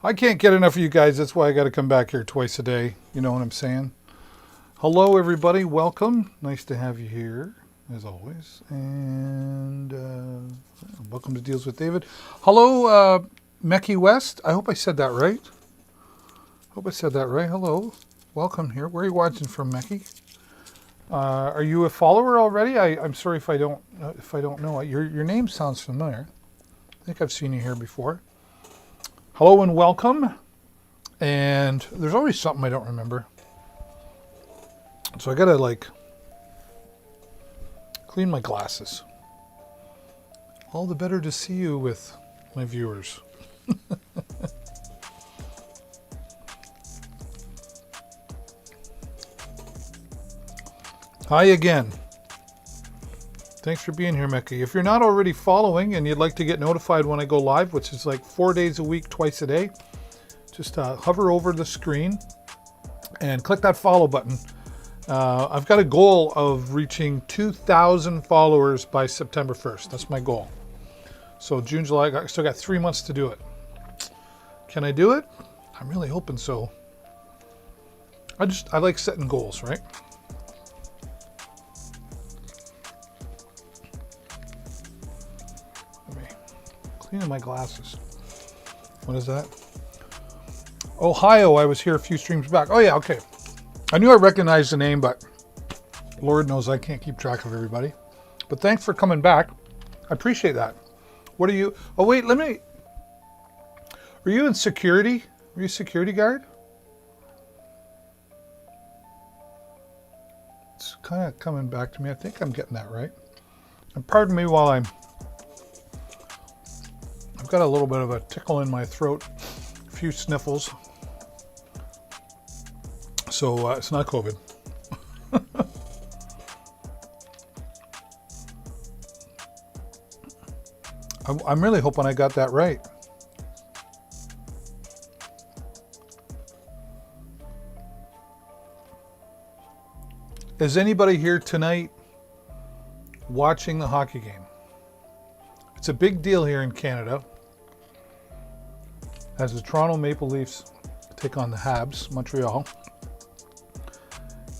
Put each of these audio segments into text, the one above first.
I can't get enough of you guys. That's why I got to come back here twice a day. You know what I'm saying? Hello, everybody. Welcome. Nice to have you here, as always. And welcome to Deals with David. Hello, Mecky West. I hope I said that right. Hello. Welcome here. Where are you watching from, Mecky? Are you a follower already? I'm sorry if I don't know. Your name sounds familiar. I think I've seen you here before. Hello and welcome. And there's always something I don't remember. So I gotta clean my glasses. All the better to see you with my viewers. Hi again. Thanks for being here, Mecky. If you're not already following and you'd like to get notified when I go live, which is like 4 days a week, twice a day, just hover over the screen and click that follow button. I've got a goal of reaching 2,000 followers by September 1st. That's my goal. So June, July, I still got 3 months to do it. Can I do it? I'm really hoping so. I like setting goals, right? Cleaning my glasses. What is that? Ohio, I was here a few streams back. Oh yeah, okay. I knew I recognized the name, but Lord knows I can't keep track of everybody. But thanks for coming back. I appreciate that. What are you? Oh wait, are you in security? Are you a security guard? It's kind of coming back to me. I think I'm getting that right. And pardon me while I've got a little bit of a tickle in my throat, a few sniffles. So it's not COVID. I'm really hoping I got that right. Is anybody here tonight watching the hockey game? It's a big deal here in Canada as the Toronto Maple Leafs take on the Habs, Montreal.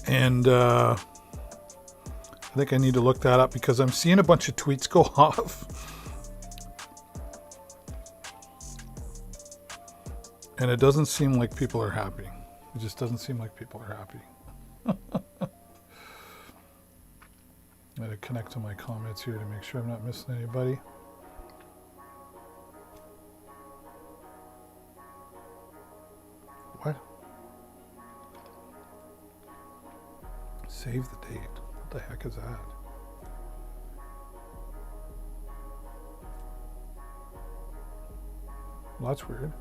And I think I need to look that up because I'm seeing a bunch of tweets go off. And it doesn't seem like people are happy. It just doesn't seem like people are happy. I gotta connect to my comments here to make sure I'm not missing anybody. What? Save the date. What the heck is that? Well, that's weird.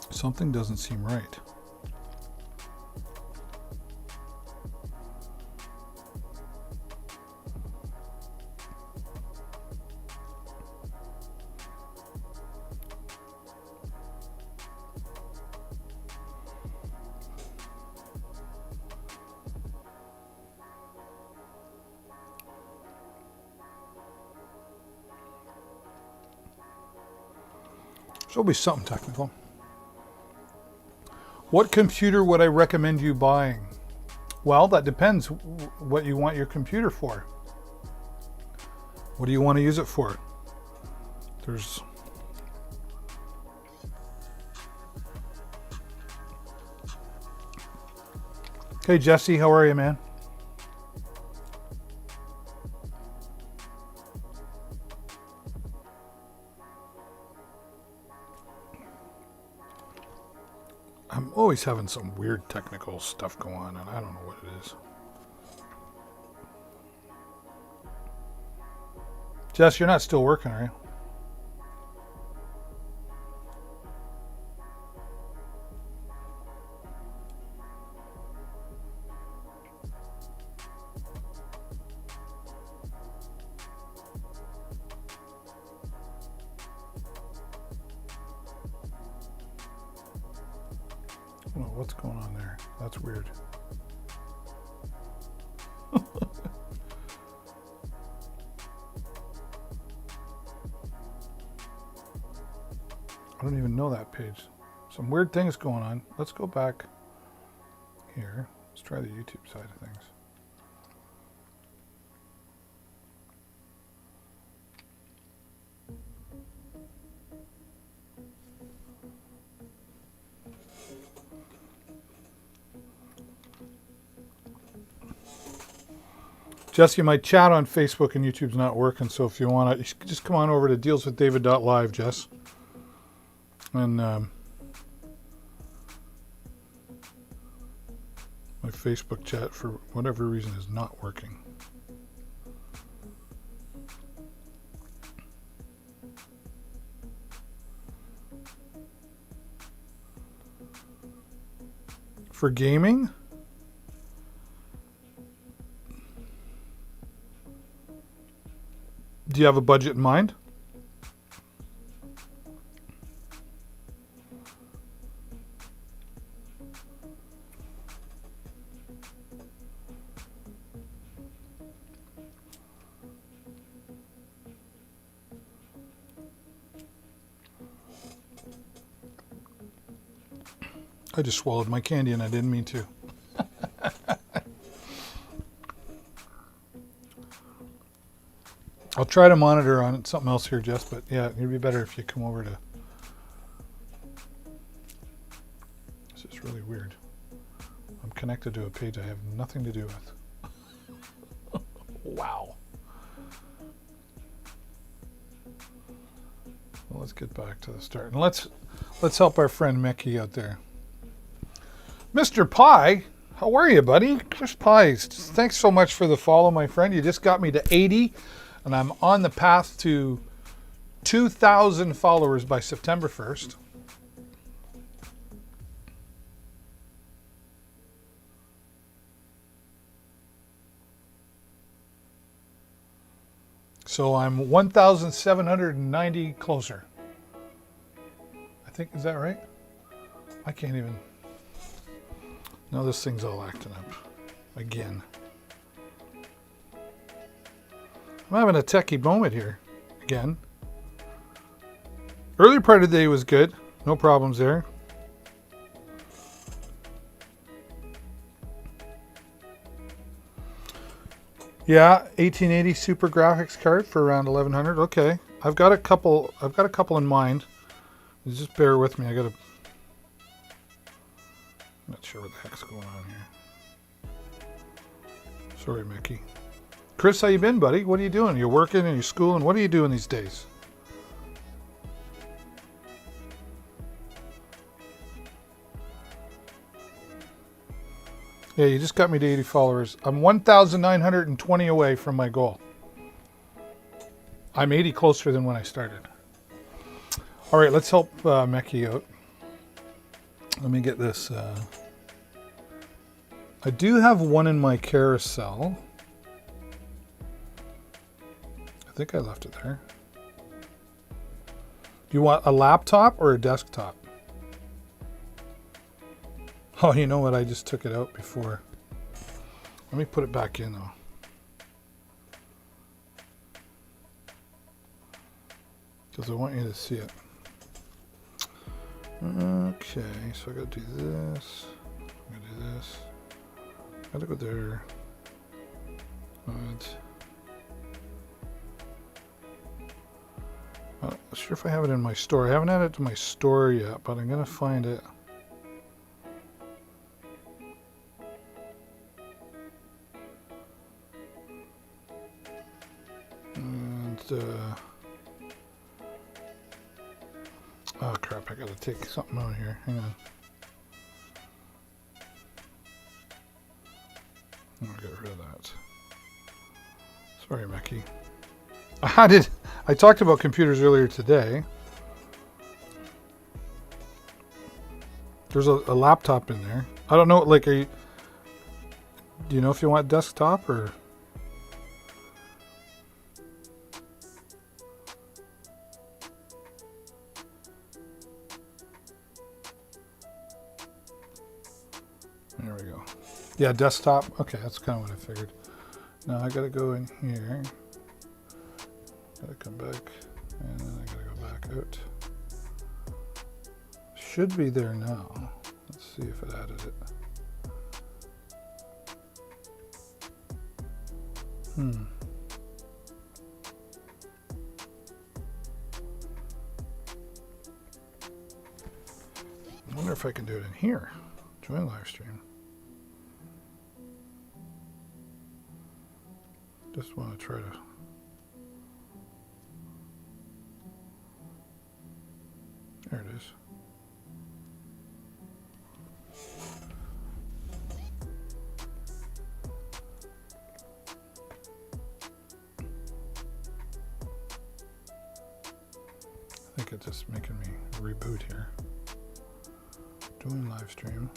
Something doesn't seem right. There'll be something technical. What computer would I recommend you buying? Well, that depends what you want your computer for. What do you want to use it for? Hey Jesse, how are you, man? I'm always having some weird technical stuff go on, and I don't know what it is. Jess, you're not still working, are you? Oh, what's going on there? That's weird. I don't even know that page. Some weird things going on. Let's go back here. Let's try the YouTube side of things. Jesse, my chat on Facebook and YouTube's not working, so if you want to, you should just come on over to dealswithdavid.live, Jess. And my Facebook chat, for whatever reason, is not working. For gaming? Do you have a budget in mind? I just swallowed my candy and I didn't mean to. I'll try to monitor on something else here, Jess, but yeah, it'd be better if you come over to... This is really weird. I'm connected to a page I have nothing to do with. Wow. Well, let's get back to the start. And let's help our friend Mickey out there. Mr. Pie, how are you, buddy? Chris Pies, thanks so much for the follow, my friend. You just got me to 80. And I'm on the path to 2,000 followers by September 1st. So I'm 1,790 closer. I think, is that right? I can't even. Now this thing's all acting up again. I'm having a techie moment here again. Early part of the day was good. No problems there. Yeah, 1880 Super Graphics card for around 1,100. Okay, I've got a couple in mind. Just bear with me. I'm not sure what the heck's going on here. Sorry, Mickey. Chris, how you been, buddy? What are you doing? You're working and you're schooling. What are you doing these days? Yeah, you just got me to 80 followers. I'm 1,920 away from my goal. I'm 80 closer than when I started. All right, let's help Mickey out. Let me get this. I do have one in my carousel. I think I left it there. Do you want a laptop or a desktop? Oh, you know what? I just took it out before. Let me put it back in though. Because I want you to see it. Okay, so I gotta do this. I'm gonna do this. Gotta go there. Right. Not sure if I have it in my store. I haven't added it to my store yet, but I'm gonna find it. And oh crap! I gotta take something out here. Hang on. I'll get rid of that. Sorry, Mickey. I talked about computers earlier today. There's a laptop in there. I don't know, like, do you know if you want desktop or? There we go. Yeah, desktop. Okay, that's kind of what I figured. Now I gotta go in here. Gotta come back, and then I gotta go back out. should be there now. Let's see if it added it. I wonder if I can do it in here. Join live stream. Just want to try to. There it is. I think it's just making me reboot here. Doing live stream.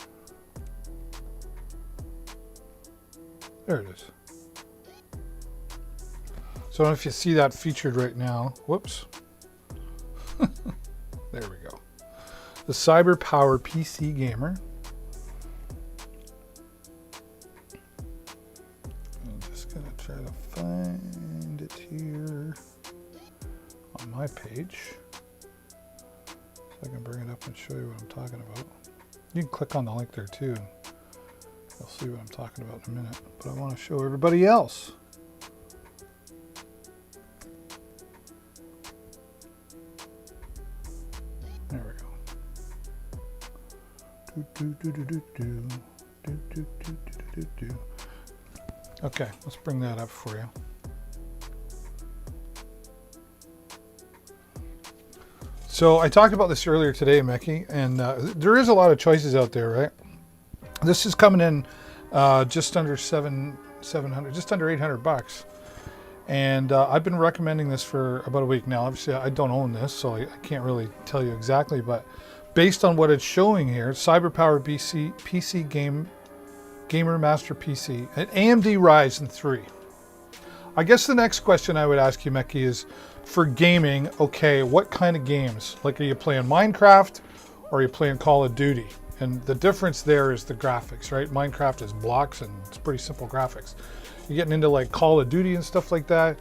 There it is. So I don't know if you see that featured right now. Whoops. There we go. The CyberPower PC Gamer. I'm just going to try to find it here on my page. So I can bring it up and show you what I'm talking about. You can click on the link there too, and you'll see what I'm talking about in a minute. But I want to show everybody else. There we go. Okay, let's bring that up for you. So I talked about this earlier today, Mickey, and there is a lot of choices out there, right? This is coming in just under 700, just under $800, and I've been recommending this for about a week now. Obviously, I don't own this, so I can't really tell you exactly, but based on what it's showing here, CyberPower PC Gamer Master PC, an AMD Ryzen 3. I guess the next question I would ask you, Mickey, is for gaming, okay, what kind of games? Like, are you playing Minecraft or are you playing Call of Duty? And the difference there is the graphics, right? Minecraft is blocks and it's pretty simple graphics. You're getting into like Call of Duty and stuff like that.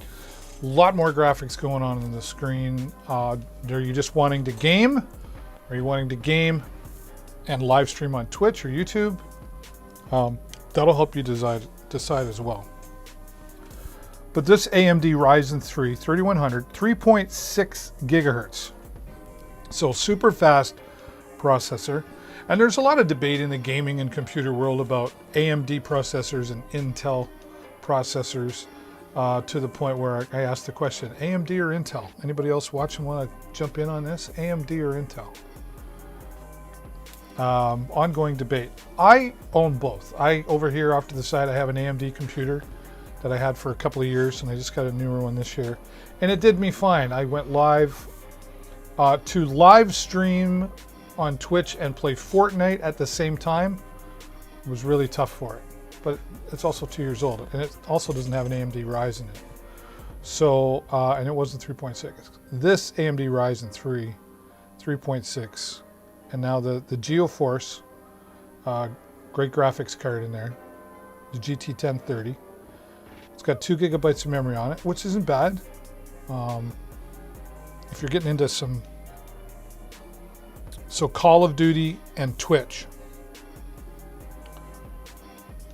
A lot more graphics going on the screen. Are you just wanting to game? Are you wanting to game and live stream on Twitch or YouTube? That'll help you decide as well. But this AMD Ryzen 3 3100, 3.6 gigahertz. So super fast processor. And there's a lot of debate in the gaming and computer world about AMD processors and Intel processors, to the point where I asked the question, AMD or Intel? Anybody else watching want to jump in on this? AMD or Intel? Ongoing debate. I own both. Over here off to the side, I have an AMD computer that I had for a couple of years, and I just got a newer one this year. And it did me fine. I went live to live stream on Twitch and play Fortnite at the same time. It was really tough for it. But it's also 2 years old, and it also doesn't have an AMD Ryzen in it. So, and it wasn't 3.6. This AMD Ryzen 3, 3.6, and now the GeoForce, great graphics card in there, the GT 1030. It's got 2 gigabytes of memory on it, which isn't bad. If you're getting into so Call of Duty and Twitch.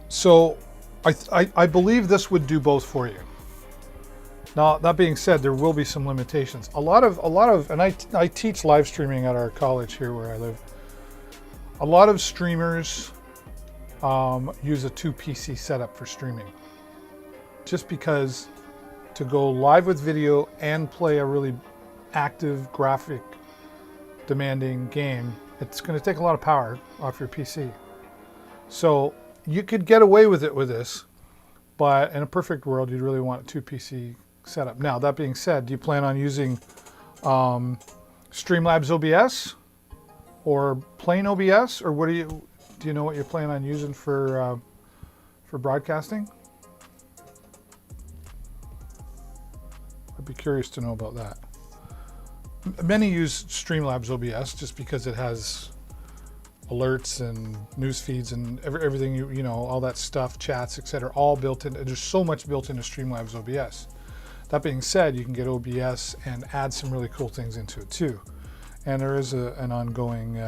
So I believe this would do both for you. Now, that being said, there will be some limitations. A lot of, and I teach live streaming at our college here where I live. A lot of streamers use a 2 PC setup for streaming. Just because to go live with video and play a really active, graphic demanding game, it's going to take a lot of power off your PC. So you could get away with it with this, but in a perfect world, you'd really want a 2 PC setup. Now, that being said, do you plan on using Streamlabs OBS or plain OBS, or do you know what you plan on using for broadcasting? I'd be curious to know about that. Many use Streamlabs OBS just because it has alerts and news feeds and everything, you know, all that stuff, chats, etc., all built in. There's so much built into Streamlabs OBS. That being said, you can get OBS and add some really cool things into it too. And there is an ongoing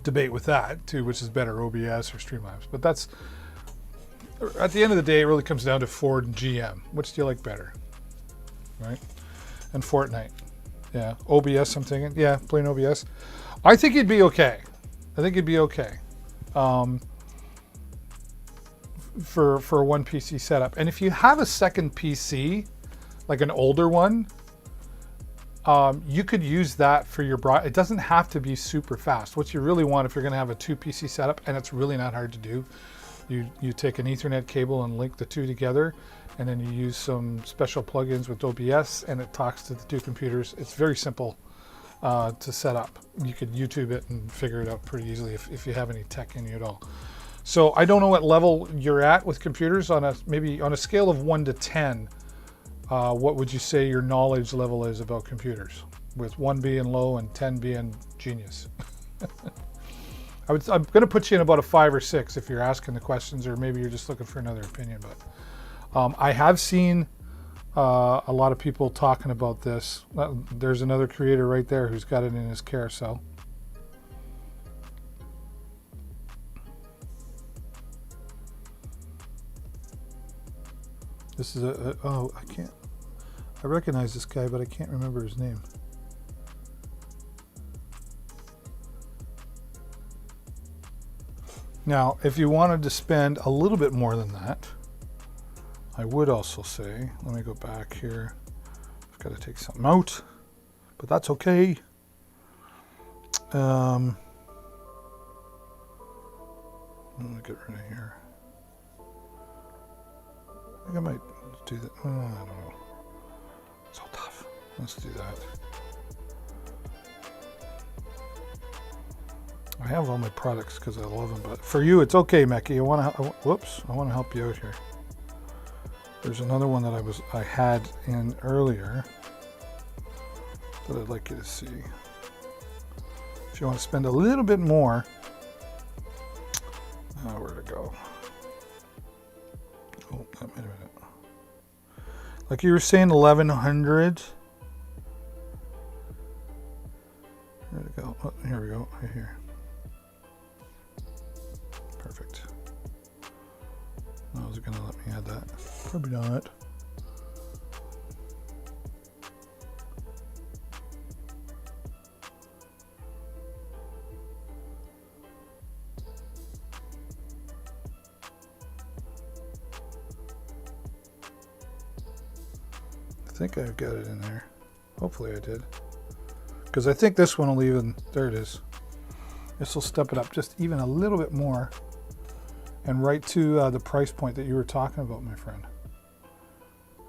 debate with that too, which is better, OBS or Streamlabs. But that's, at the end of the day, it really comes down to Ford and GM. Which do you like better, right? And Fortnite. Yeah, OBS, I'm thinking. Yeah, plain OBS. I think you'd be okay. I think you'd be okay for a one PC setup. And if you have a second PC, like an older one, you could use that for your broad. It doesn't have to be super fast. What you really want, if you're going to have a 2 PC setup, and it's really not hard to do, you take an Ethernet cable and link the two together, and then you use some special plugins with OBS, and it talks to the two computers. It's very simple to set up. You could YouTube it and figure it out pretty easily if you have any tech in you at all. So I don't know what level you're at with computers. Maybe on a scale of 1 to 10, what would you say your knowledge level is about computers, with 1 being low and 10 being genius? I'm going to put you in about a 5 or 6 if you're asking the questions, or maybe you're just looking for another opinion. But I have seen a lot of people talking about this. There's another creator right there who's got it in his carousel. This is I recognize this guy, but I can't remember his name. Now, if you wanted to spend a little bit more than that, I would also say, let me go back here. I've got to take something out, but that's okay. Let me get rid of here. I think I might do that. I don't know. It's so tough. Let's do that. I have all my products because I love them, but for you, it's okay, Mecky. I want to help you out here. There's another one that I had in earlier that I'd like you to see. If you want to spend a little bit more, where to go? Oh, wait a minute. Like you were saying, 1100. Where to go? Oh, here we go. Right here. Perfect. Is it going to let me add that? Probably not. I think I've got it in there. Hopefully I did. Because I think this one will even, there it is. This will step it up just even a little bit more. And right to the price point that you were talking about, my friend.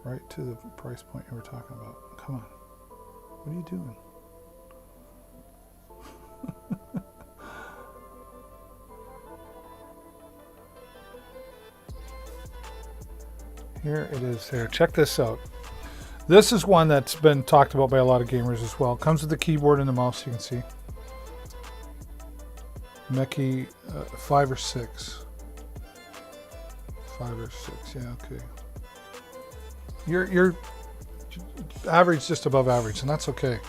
Right to the price point you were talking about. Come on. What are you doing? Here it is there. Check this out. This is one that's been talked about by a lot of gamers as well. Comes with the keyboard and the mouse, you can see. Mecky 5 or 6. 5 or 6, yeah, okay. You're average, just above average, and that's okay.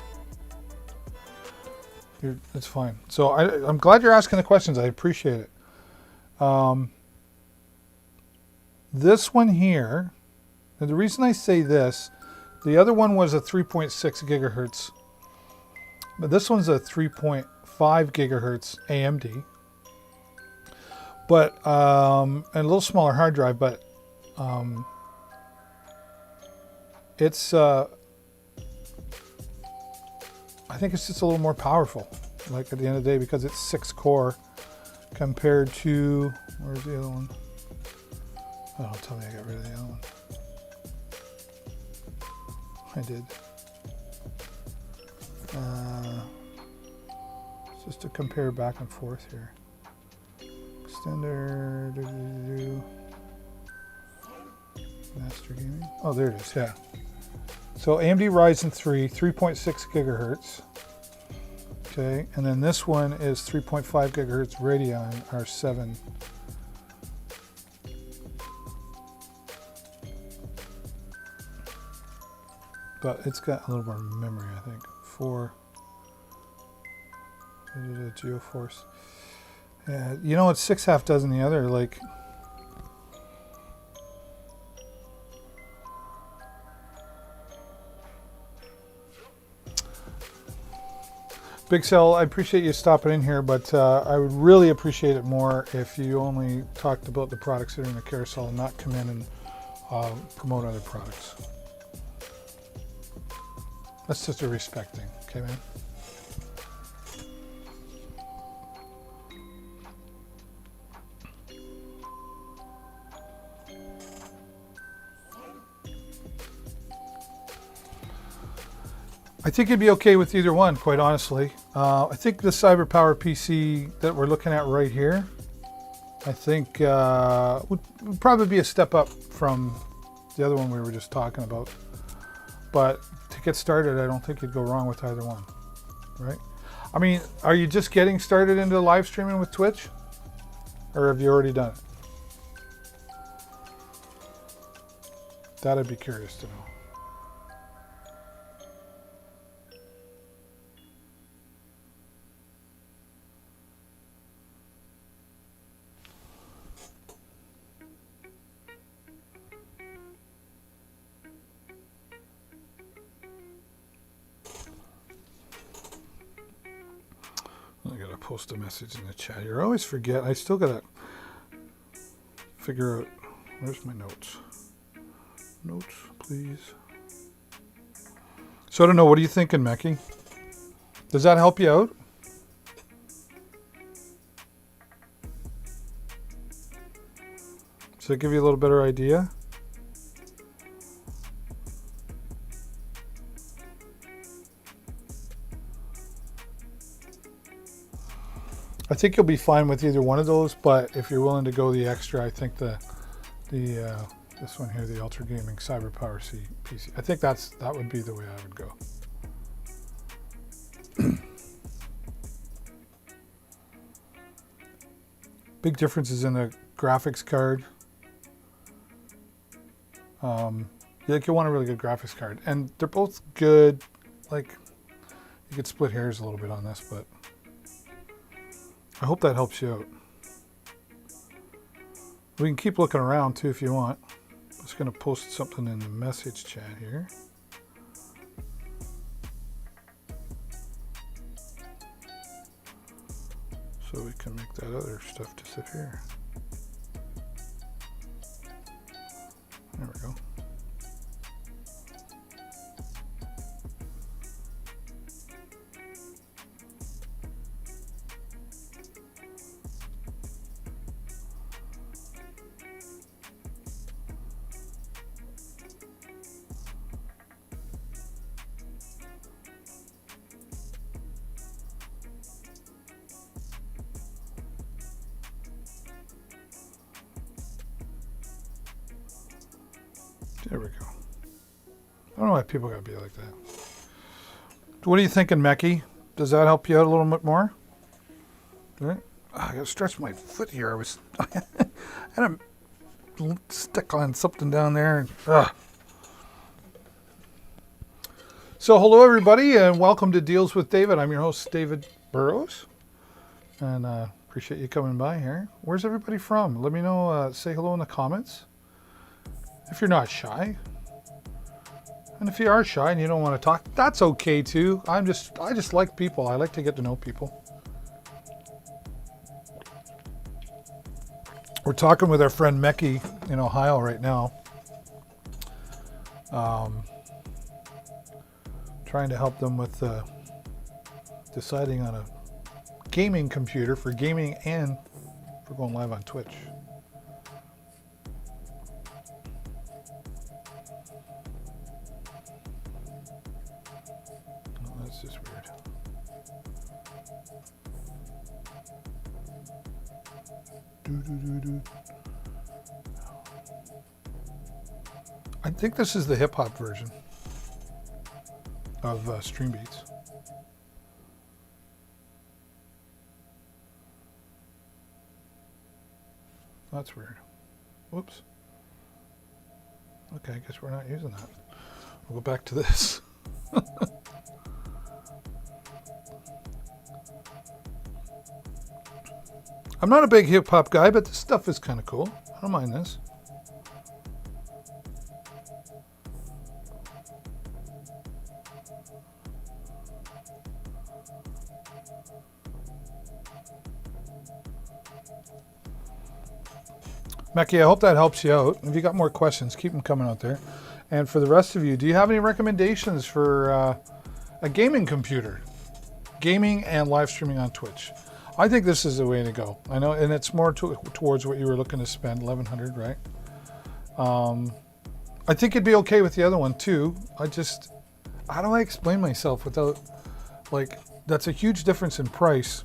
It's fine. So I'm glad you're asking the questions. I appreciate it. This one here, and the reason I say this, the other one was a 3.6 gigahertz, but this one's a 3.5 gigahertz AMD. But and a little smaller hard drive, but it's I think it's just a little more powerful, like at the end of the day, because it's 6 core compared to, where's the other one? Oh, don't tell me I got rid of the other one. I did. Just to compare back and forth here. Extender, Master Gaming. Oh, there it is, yeah. So AMD Ryzen 3, 3.6 gigahertz. Okay, and then this one is 3.5 gigahertz Radeon R7. but it's got a little more memory, I think. 4 GeoForce. Yeah, you know, it's 6 half dozen the other. Like, Big Cell, I appreciate you stopping in here, but I would really appreciate it more if you only talked about the products that are in the carousel and not come in and promote other products. That's just a respect thing, okay, man? I think it'd be okay with either one, quite honestly. I think the CyberPower PC that we're looking at right here, I think would probably be a step up from the other one we were just talking about. But to get started, I don't think you'd go wrong with either one, right? I mean, are you just getting started into live streaming with Twitch? Or have you already done it? That I'd be curious to know. I gotta post a message in the chat here. I always forget. I still gotta figure out. Where's my notes? Notes, please. So I don't know. What are you thinking, Mecky? Does that help you out? Does that give you a little better idea? I think you'll be fine with either one of those, but if you're willing to go the extra, I think this one here, the Ultra Gaming CyberPower PC, I think that would be the way I would go. Big differences in the graphics card. Like, you want a really good graphics card, and they're both good. Like, you could split hairs a little bit on this, but I hope that helps you out. We can keep looking around too if you want. I'm just going to post something in the message chat here. So we can make that other stuff disappear. There we go. There we go. I don't know why people gotta be like that. What are you thinking, Mecky? Does that help you out a little bit more? Right? I gotta stretch my foot here. I was I had a stick on something down there. So hello everybody and welcome to Deals with David. I'm your host, David Burrows. And appreciate you coming by here. Where's everybody from? Let me know, say hello in the comments. If you're not shy. And if you are shy and you don't want to talk, that's okay too. I just like people. I like to get to know people. We're talking with our friend Mecky in Ohio right now. Trying to help them with deciding on a gaming computer for gaming and for going live on Twitch. That's just weird. I think this is the hip hop version of Stream Beats. That's weird. Whoops. Okay, I guess we're not using that. I'll go back to this. I'm not a big hip hop guy, but this stuff is kind of cool. I don't mind this. Mecky, I hope that helps you out. If you got more questions, keep them coming out there. And for the rest of you, do you have any recommendations for a gaming computer? Gaming and live streaming on Twitch. I think this is the way to go. I know, and it's more towards what you were looking to spend, $1,100, right? I think you'd be okay with the other one too. How do I explain myself without, like, that's a huge difference in price.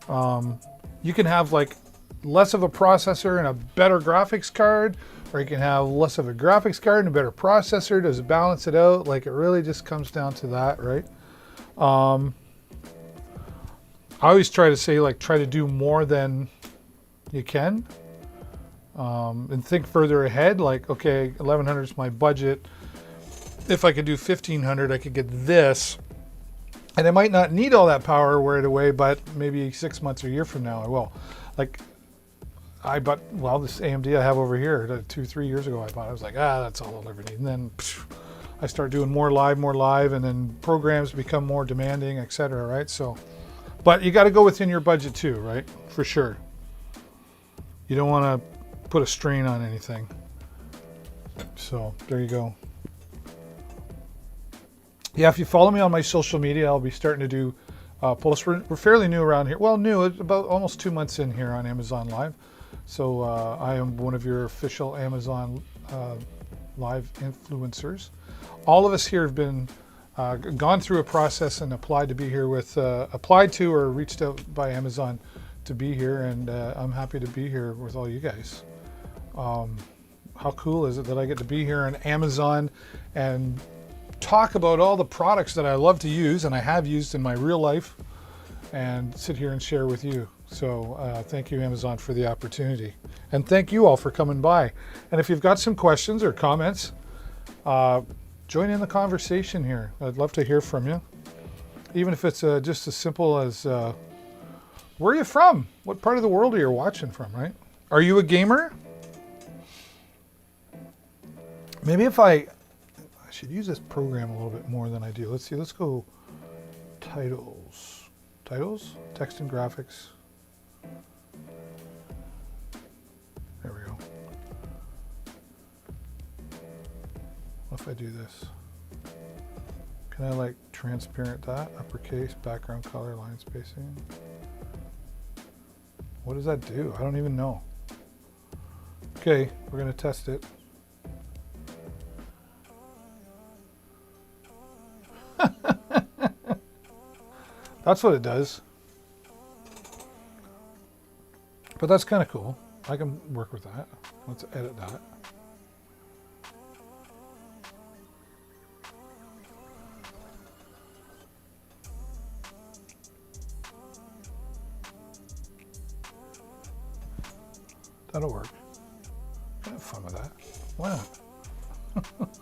You can have like less of a processor and a better graphics card, or you can have less of a graphics card and a better processor. Does it balance it out? Like, it really just comes down to that, right? I always try to say, like, try to do more than you can, and think further ahead. Like, okay, 1,100 is my budget. If I could do 1,500, I could get this, and I might not need all that power right away, but maybe 6 months or a year from now I will. Like, this AMD I have over here, 2-3 years ago I bought. I was like, that's all I'll ever need. And then I start doing more live, and then programs become more demanding, etc. Right? So, but you got to go within your budget too, right? For sure. You don't want to put a strain on anything. So there you go. Yeah, if you follow me on my social media, I'll be starting to do posts. We're fairly new around here. Well, new, it's about almost 2 months in here on Amazon Live. So I am one of your official Amazon Live influencers. All of us here have been gone through a process and applied to be here with, applied to or reached out by Amazon to be here, and I'm happy to be here with all you guys. How cool is it that I get to be here on Amazon and talk about all the products that I love to use and I have used in my real life, and sit here and share with you. So thank you, Amazon, for the opportunity. And thank you all for coming by. And if you've got some questions or comments, join in the conversation here. I'd love to hear from you. Even if it's just as simple as, where are you from? What part of the world are you watching from, right? Are you a gamer? Maybe if I should use this program a little bit more than I do. Let's see, let's go titles. Titles? Text and graphics. There we go. What if I do this? Can I like transparent that? Uppercase, background color, line spacing. What does that do? I don't even know. Okay, we're gonna test it. That's what it does. But that's kind of cool. I can work with that. Let's edit that. That'll work. Have fun with that. Why not?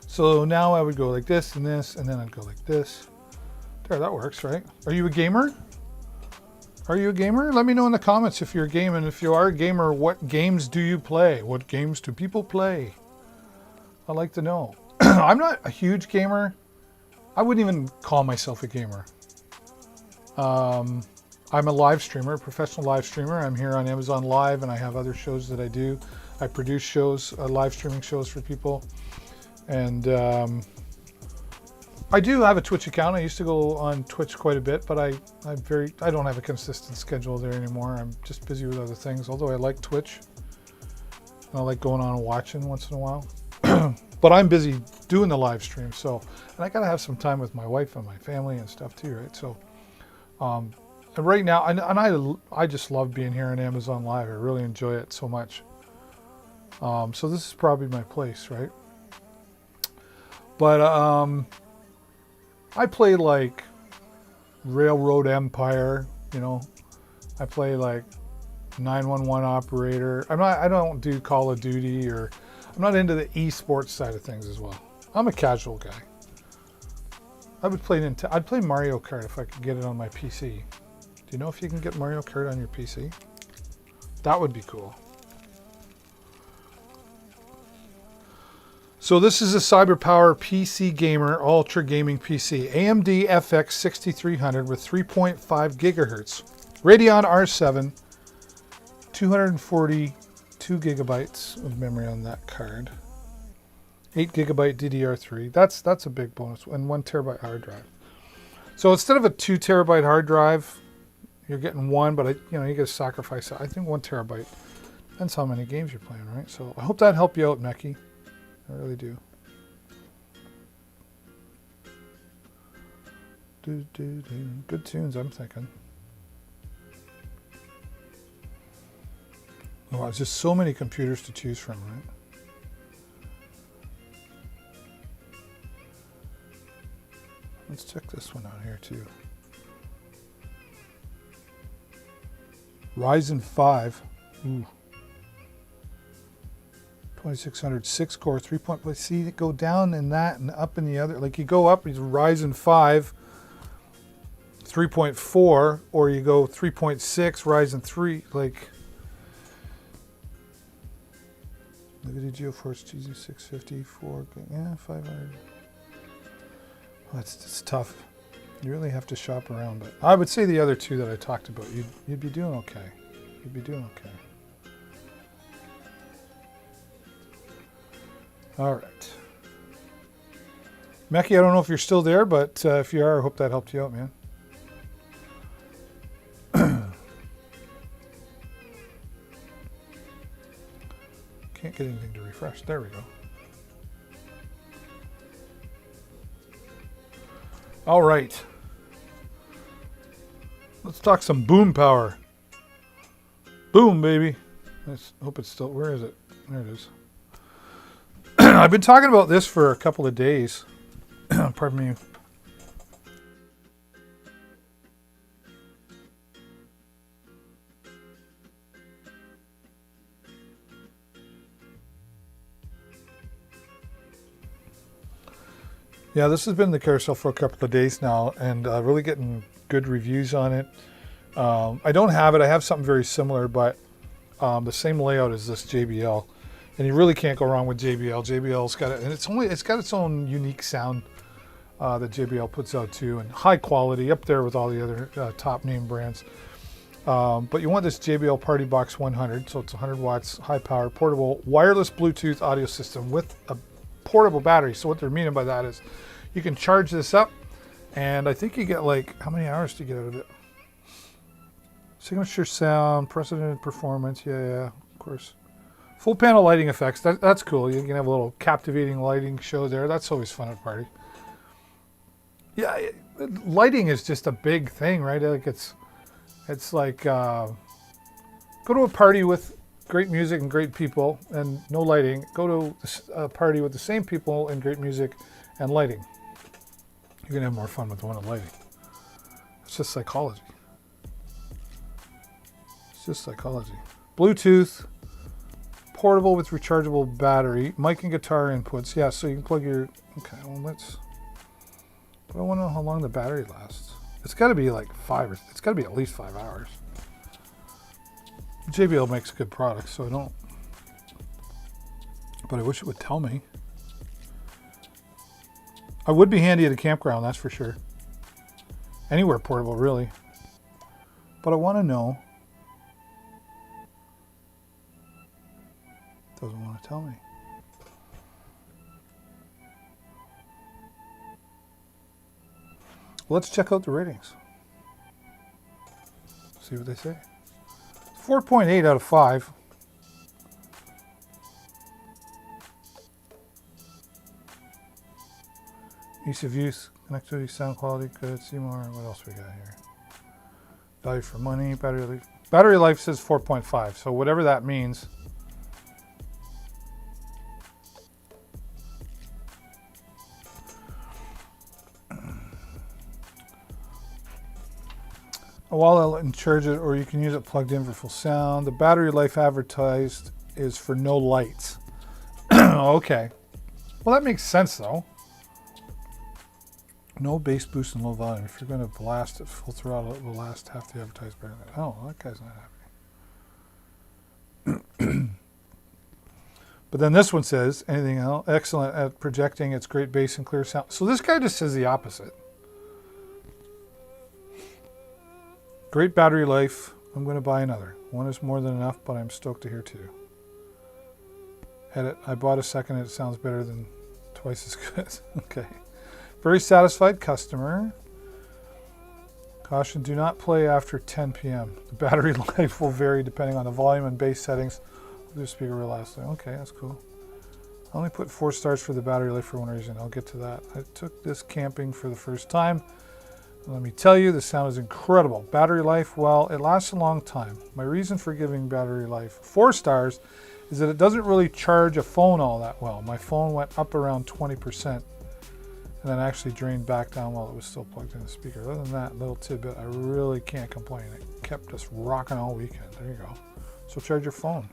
So now I would go like this, and then I'd go like this. There, that works, right? Are you a gamer? Are you a gamer? Let me know in the comments if you're a gamer, and if you are a gamer, what games do you play? What games do people play? I'd like to know. I'm not a huge gamer. I wouldn't even call myself a gamer. I'm a live streamer, a professional live streamer. I'm here on Amazon Live, and I have other shows that I do. I produce shows, live streaming shows for people. And I do have a Twitch account. I used to go on Twitch quite a bit, but I don't have a consistent schedule there anymore. I'm just busy with other things, although I like Twitch. I like going on and watching once in a while. But I'm busy doing the live stream, so, and I gotta have some time with my wife and my family and stuff too, right? So, and right now, I just love being here on Amazon Live. I really enjoy it so much. So this is probably my place, right? But I play like Railroad Empire, you know. I play like 911 Operator. I don't do Call of Duty, or I'm not into the esports side of things as well. I'm a casual guy. I would play I'd play Mario Kart if I could get it on my PC. Do you know if you can get Mario Kart on your PC? That would be cool. So this is a CyberPower PC Gamer Ultra Gaming PC. AMD FX 6300 with 3.5 gigahertz. Radeon R7. 242 gigabytes of memory on that card. 8 gigabyte DDR3. That's a big bonus. And 1 terabyte hard drive. So instead of a 2 terabyte hard drive, you're getting 1, but you got to sacrifice it. I think 1 terabyte. Depends how many games you're playing, right? So I hope that helped you out, Meki. I really do. Good tunes, I'm thinking. Oh, it's just so many computers to choose from, right? Let's check this one out here too. Ryzen 5. Ooh. 2600, 6 core, 3 point. Let's see it go down in that and up in the other. Like you go up, it's Ryzen 5, 3.4, or you go 3.6, Ryzen 3. Like, NVIDIA GeForce GZ650, 4, yeah, 500. Well, it's tough. You really have to shop around, but I would say the other two that I talked about, you'd be doing okay. You'd be doing okay. All right. Meki, I don't know if you're still there, but if you are, I hope that helped you out, man. Can't get anything to refresh. There we go. All right. Let's talk some boom power. Boom, baby. Let's hope it's still, where is it? There it is. I've been talking about this for a couple of days. Pardon me. Yeah, this has been the carousel for a couple of days now, and really getting good reviews on it. I don't have it. I have something very similar, but the same layout as this JBL. And you really can't go wrong with JBL. JBL's got it, and it's got its own unique sound that JBL puts out too, and high quality, up there with all the other top name brands. But you want this JBL Party Box 100, so it's 100 watts, high power, portable, wireless Bluetooth audio system with a portable battery. So what they're meaning by that is you can charge this up, and I think you get like, how many hours do you get out of it? Signature sound, precedented performance, yeah, of course. Full panel lighting effects, that's cool. You can have a little captivating lighting show there. That's always fun at a party. Yeah, lighting is just a big thing, right? Like it's like, go to a party with great music and great people and no lighting. Go to a party with the same people and great music and lighting. You're gonna have more fun with the one with lighting. It's just psychology. It's just psychology. Bluetooth. Portable with rechargeable battery, mic and guitar inputs. Yeah, so you can plug your, okay, well but I want to know how long the battery lasts. It's got to be like it's got to be at least 5 hours. JBL makes good products, so I don't, but I wish it would tell me. I would be handy at a campground, that's for sure. Anywhere portable, really. But I want to know. Doesn't want to tell me. Let's check out the ratings. See what they say. 4.8 out of 5. Ease of use, connectivity, sound quality, good. See more. What else we got here? Value for money, battery life. Battery life says 4.5. So whatever that means. A wall outlet and charge it, or you can use it plugged in for full sound. The battery life advertised is for no lights. Okay. Well, that makes sense, though. No bass boost and low volume. If you're going to blast at full throttle, it will last half the advertised barrier. Oh, that guy's not happy. But then this one says, anything else? Excellent at projecting its great bass and clear sound. So this guy just says the opposite. Great battery life. I'm going to buy another. One is more than enough, but I'm stoked to hear two. Edit. I bought a second. It sounds better than twice as good. Okay. Very satisfied customer. Caution, do not play after 10 p.m. The battery life will vary depending on the volume and bass settings. The speaker will last. Okay, that's cool. I only put 4 stars for the battery life for one reason. I'll get to that. I took this camping for the first time. Let me tell you, the sound is incredible. Battery life, well, it lasts a long time. My reason for giving battery life 4 stars is that it doesn't really charge a phone all that well. My phone went up around 20% and then actually drained back down while it was still plugged in the speaker. Other than that little tidbit, I really can't complain. It kept us rocking all weekend. There you go. So charge your phone.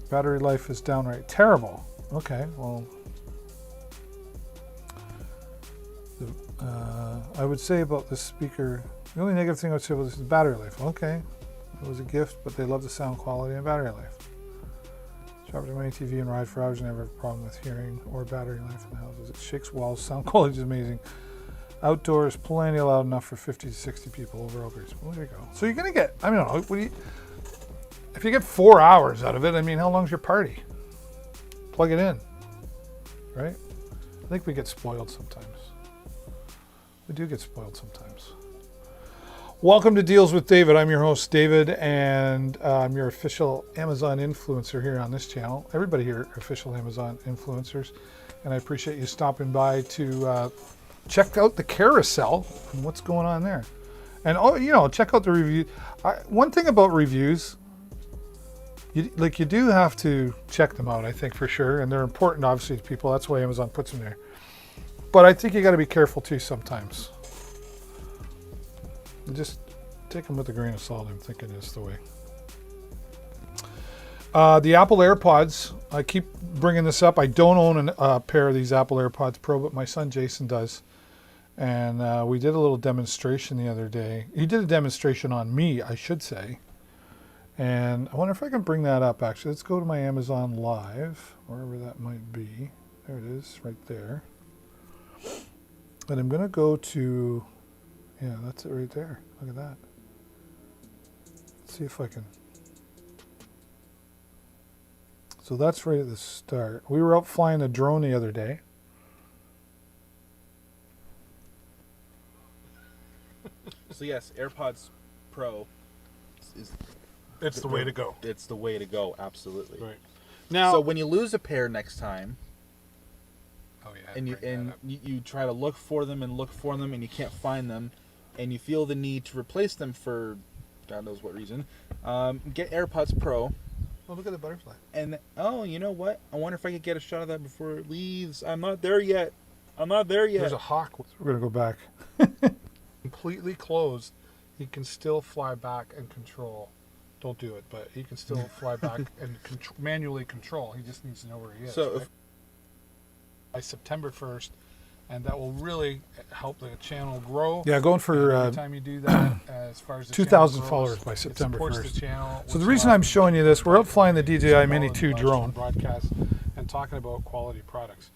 Battery life is downright terrible. Okay, well, I would say about this speaker, the only negative thing I would say about this is battery life. Okay, it was a gift, but they love the sound quality and battery life. Travel to my ATV and ride for hours, never have a problem with hearing or battery life in the houses. It shakes walls, sound quality is amazing. Outdoors, plenty loud enough for 50 to 60 people overall. Well, there you go. So you're going to get, I don't know, if you get 4 hours out of it, I mean, how long's your party? Plug it in, right? I think we get spoiled sometimes. We do get spoiled sometimes. Welcome to Deals with David. I'm your host, David, and I'm your official Amazon influencer here on this channel. Everybody here are official Amazon influencers, and I appreciate you stopping by to check out the carousel and what's going on there. And, check out the review. One thing about reviews, you do have to check them out, I think, for sure. And they're important, obviously, to people. That's why Amazon puts them there. But I think you got to be careful, too, sometimes. Just take them with a grain of salt. I'm thinking is the way. The Apple AirPods, I keep bringing this up. I don't own a pair of these Apple AirPods Pro, but my son Jason does. And we did a little demonstration the other day. He did a demonstration on me, I should say. And I wonder if I can bring that up, actually. Let's go to my Amazon Live, wherever that might be. There it is, right there. And I'm going to go to, yeah, that's it right there. Look at that. Let's see if I can. So that's right at the start. We were out flying a drone the other day. So yes, AirPods Pro is... It's the way to go. It's the way to go, absolutely. Right. Now, so when you lose a pair next time, and you you try to look for them and you can't find them, and you feel the need to replace them for God knows what reason, get AirPods Pro. Oh, look at the butterfly. And you know what? I wonder if I could get a shot of that before it leaves. I'm not there yet. There's a hawk. We're gonna go back. Completely closed. He can still fly back and control. Don't do it, but he can still fly back and manually control. He just needs to know where he is. So right? By September 1st, and that will really help the channel grow. Yeah, going for every time you do that, as far as the 2,000 followers by September 1st. The channel, so the reason I'm showing you this, we're out flying the DJI Mini 2 drone broadcast and talking about quality products.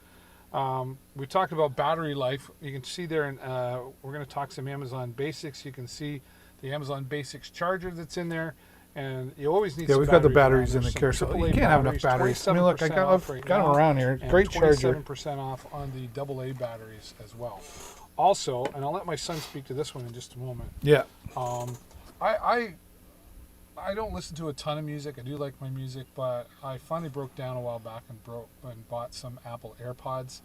We talked about battery life. You can see there, and we're going to talk some Amazon Basics. You can see the Amazon Basics charger that's in there. And you always need. Yeah, we've got the batteries in the carousel. You can't have enough batteries. I mean, look, I've got them around here. Great charger. 27% off on the AA batteries as well. Also, and I'll let my son speak to this one in just a moment. Yeah. I don't listen to a ton of music. I do like my music, but I finally broke down a while back and bought some Apple AirPods,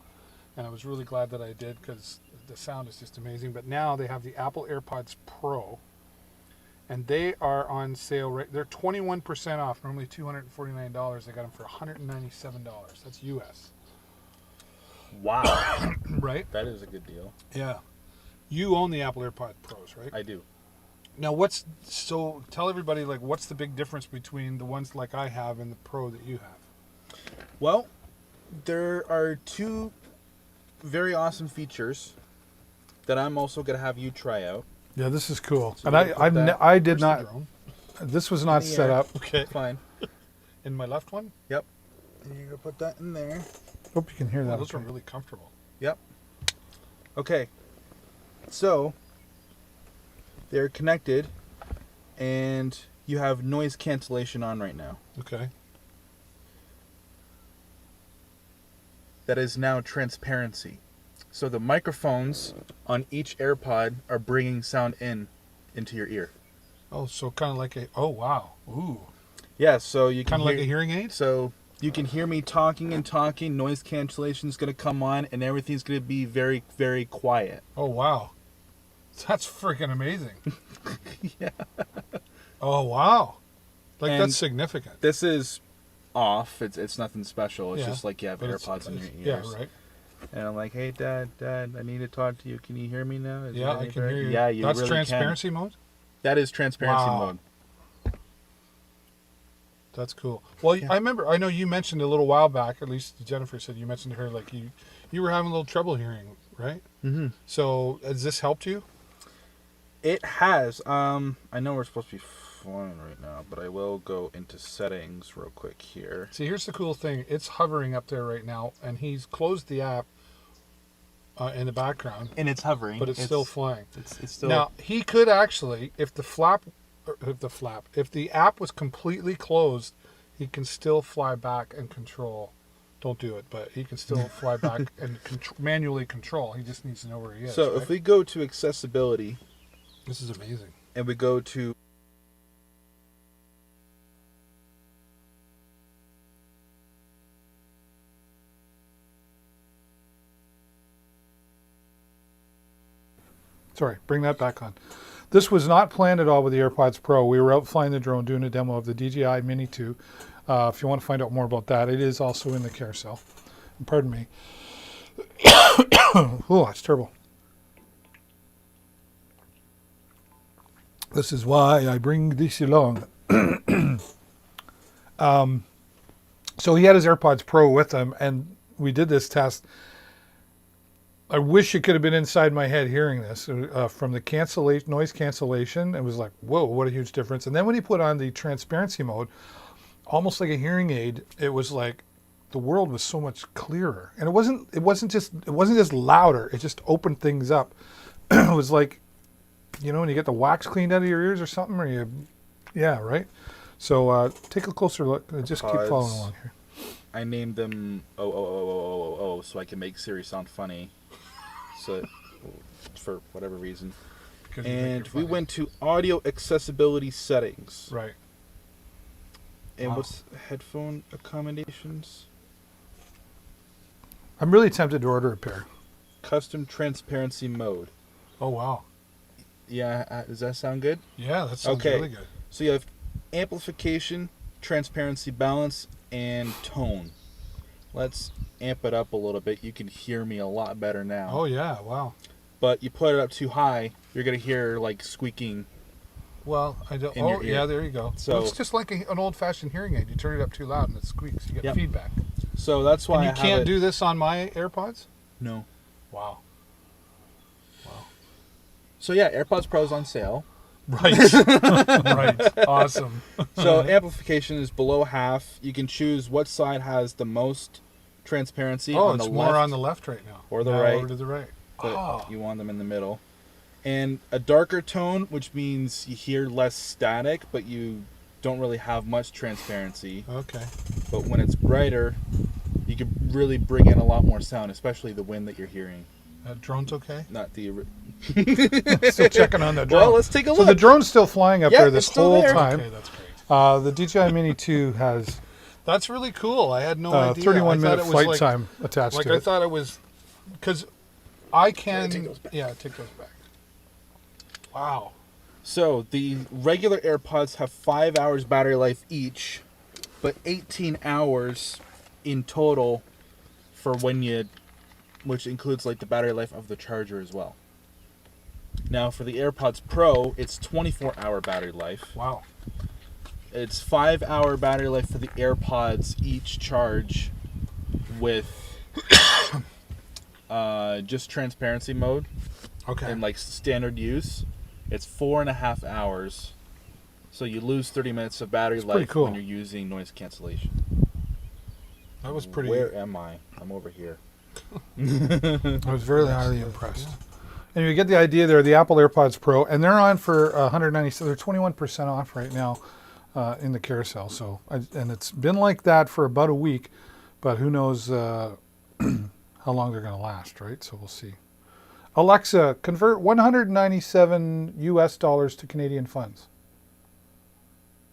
and I was really glad that I did because the sound is just amazing. But now they have the Apple AirPods Pro. And they are on sale. Right, they're 21% off. Normally $249. I got them for $197. That's US. Wow. Right? That is a good deal. Yeah. You own the Apple AirPods Pros, right? I do. Now, tell everybody, what's the big difference between the ones like I have and the Pro that you have? Well, there are two very awesome features that I'm also going to have you try out. Yeah, this is cool. So And we're gonna put that- I did Where's the not. drone? This was not In the set air. up. Okay. Fine. In my left one? Yep. And you're going to put that in there. Hope you can hear Oh, that. those are okay. really comfortable. Yep. Okay. So, they're connected, and you have noise cancellation on right now. Okay. That is now transparency. So the microphones on each AirPod are bringing sound into your ear. Oh, so kind of like a. Oh, wow. Ooh. Yeah, so you can Kind of like hear- a hearing aid? So you can hear me talking and talking. Noise cancellation is going to come on, and everything's going to be very, very quiet. Oh, wow. That's freaking amazing. Yeah. Oh, wow. Like, And that's significant. This is off. It's nothing special. It's Yeah, just like you have But it's- AirPods in your it's- ears. Yeah, right. And I'm like, hey, Dad, I need to talk to you. Can you hear me now? Is Yeah, it I any can better?" hear you. Yeah, you That's really transparency mode? can. That is transparency Wow. mode. That's cool. Well, Yeah. I know you mentioned a little while back, at least Jennifer said you mentioned to her, like you were having a little trouble hearing, right? Mm-hmm. So has this helped you? It has. I know we're supposed to be flying right now, but I will go into settings real quick here. See, here's the cool thing. It's hovering up there right now, and he's closed the app in the background, And it's hovering, but it's still flying. It's still. Now, he could actually, if the app was completely closed, he can still fly back and control. Don't do it, but he can still fly back and manually control. He just needs to know where he is. so right? if we go to accessibility This is amazing. and we go to Sorry, bring that back on. This was not planned at all with the AirPods Pro. We were out flying the drone doing a demo of the DJI Mini 2. If you want to find out more about that, it is also in the carousel. Pardon me. Oh, that's terrible. This is why I bring this along. So he had his AirPods Pro with him, and we did this test. I wish you could have been inside my head hearing this from the noise cancellation. It was like, whoa, what a huge difference. And then when he put on the transparency mode, almost like a hearing aid, it was like the world was so much clearer. And it wasn't just louder. It just opened things up. It was like, when you get the wax cleaned out of your ears or something, yeah, right. So take a closer look. Just keep following along here. I named them so I can make Siri sound funny. So, for whatever reason. Because you think And you're we funny. went to audio accessibility settings. Right. And Wow. what's headphone accommodations? I'm really tempted to order a pair. Custom transparency mode. Oh, wow. Yeah, does that sound good? Yeah, that sounds Okay. really good. So you have amplification, transparency balance, and tone. Let's amp it up a little bit. You can hear me a lot better now. Oh, yeah. Wow. But you put it up too high, you're going to hear like squeaking. Well, I don't. In your Oh, ear. yeah, there you go. So- It's just like an old-fashioned hearing aid. You turn it up too loud and it squeaks. You get Yep. feedback. So that's why And you I have can't it- do this on my AirPods? No. Wow. So yeah, AirPods Pro's on sale. Right. Right. Awesome. So amplification is below half. You can choose what side has the most transparency. Oh, on it's the more left, on the left right now. or the Now right. Over to the right. but Oh. you want them in the middle. And a darker tone, which means you hear less static, but you don't really have much transparency. Okay. But when it's brighter, you can really bring in a lot more sound, especially the wind that you're hearing. That drone's okay? Not the. Still checking on the drone. Well, let's take a So look. the drone's still flying up Yeah, there it's this still whole there. time. Okay, that's great. The DJI Mini 2 has That's really cool. I had no idea. 31-minute I thought it was flight like, time attached Like to I it. thought it was, because I can. take those back. Yeah, take those back. Wow. So the regular AirPods have 5 hours battery life each, but 18 hours in total for when you, which includes like the battery life of the charger as well. Now for the AirPods Pro, it's 24-hour battery life, Wow. It's 5-hour battery life for the AirPods each charge with just transparency mode Okay. and like standard use. It's 4.5 hours. So you lose 30 minutes of battery That's pretty life cool. when you're using noise cancellation. That was pretty. Where am I? I'm over here. I was very highly impressed. And you get the idea there, the Apple AirPods Pro, and they're on for 190, they're 21% off right now in the carousel. So, and it's been like that for about a week, but who knows how long they're going to last, right? So we'll see. Alexa, convert 197 US dollars to Canadian funds.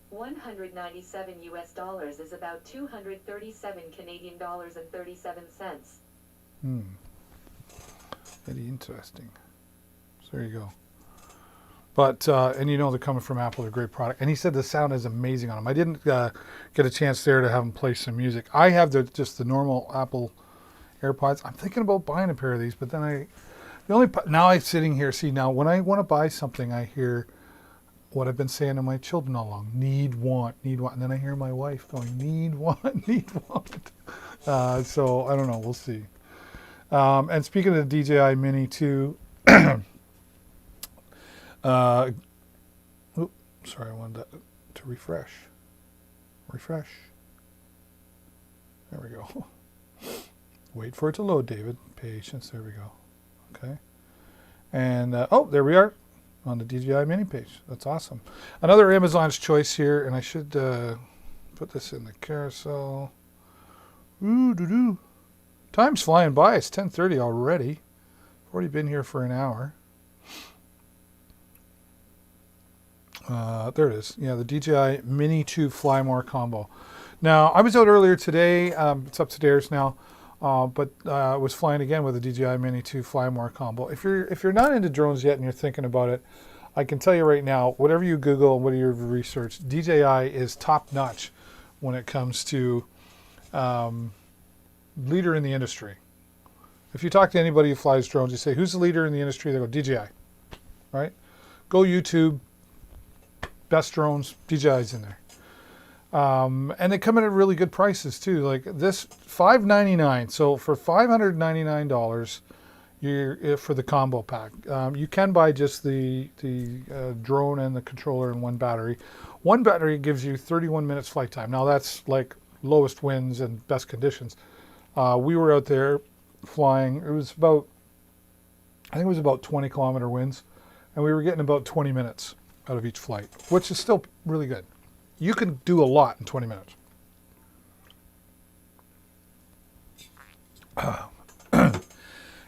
197 US dollars is about 237 Canadian dollars and 37 cents. Very interesting. So there you go. But, and you know they're coming from Apple, they're a great product. And he said the sound is amazing on them. I didn't get a chance there to have him play some music. I have just the normal Apple AirPods. I'm thinking about buying a pair of these, but then now I'm sitting here, see, now when I want to buy something, I hear what I've been saying to my children all along, need, want. And then I hear my wife going, need, want, need, want. So I don't know, we'll see. And speaking of the DJI Mini 2, sorry, I wanted to refresh. Refresh. There we go. Wait for it to load, David. Patience. There we go. Okay. And, oh, there we are on the DJI Mini page. That's awesome. Another Amazon's choice here, and I should put this in the carousel. Ooh-doo-doo. Time's flying by. It's 10:30 already. Already been here for an hour. There it is. Yeah, the DJI Mini 2 Fly More combo. Now, I was out earlier today. It's upstairs now. But I was flying again with the DJI Mini 2 Fly More combo. If you're not into drones yet and you're thinking about it, I can tell you right now, whatever you Google and whatever you research, DJI is top notch when it comes to leader in the industry. If you talk to anybody who flies drones, you say, who's the leader in the industry? They go, DJI, right? Go YouTube, best drones, DJI's in there. And they come in at really good prices too. Like this, $599. So for $599, you're for the combo pack. You can buy just the drone and the controller and one battery. One battery gives you 31 minutes flight time. Now that's like lowest winds and best conditions. We were out there flying. It was about, I think it was about 20 kilometer winds, and we were getting about 20 minutes out of each flight, which is still really good. You can do a lot in 20 minutes.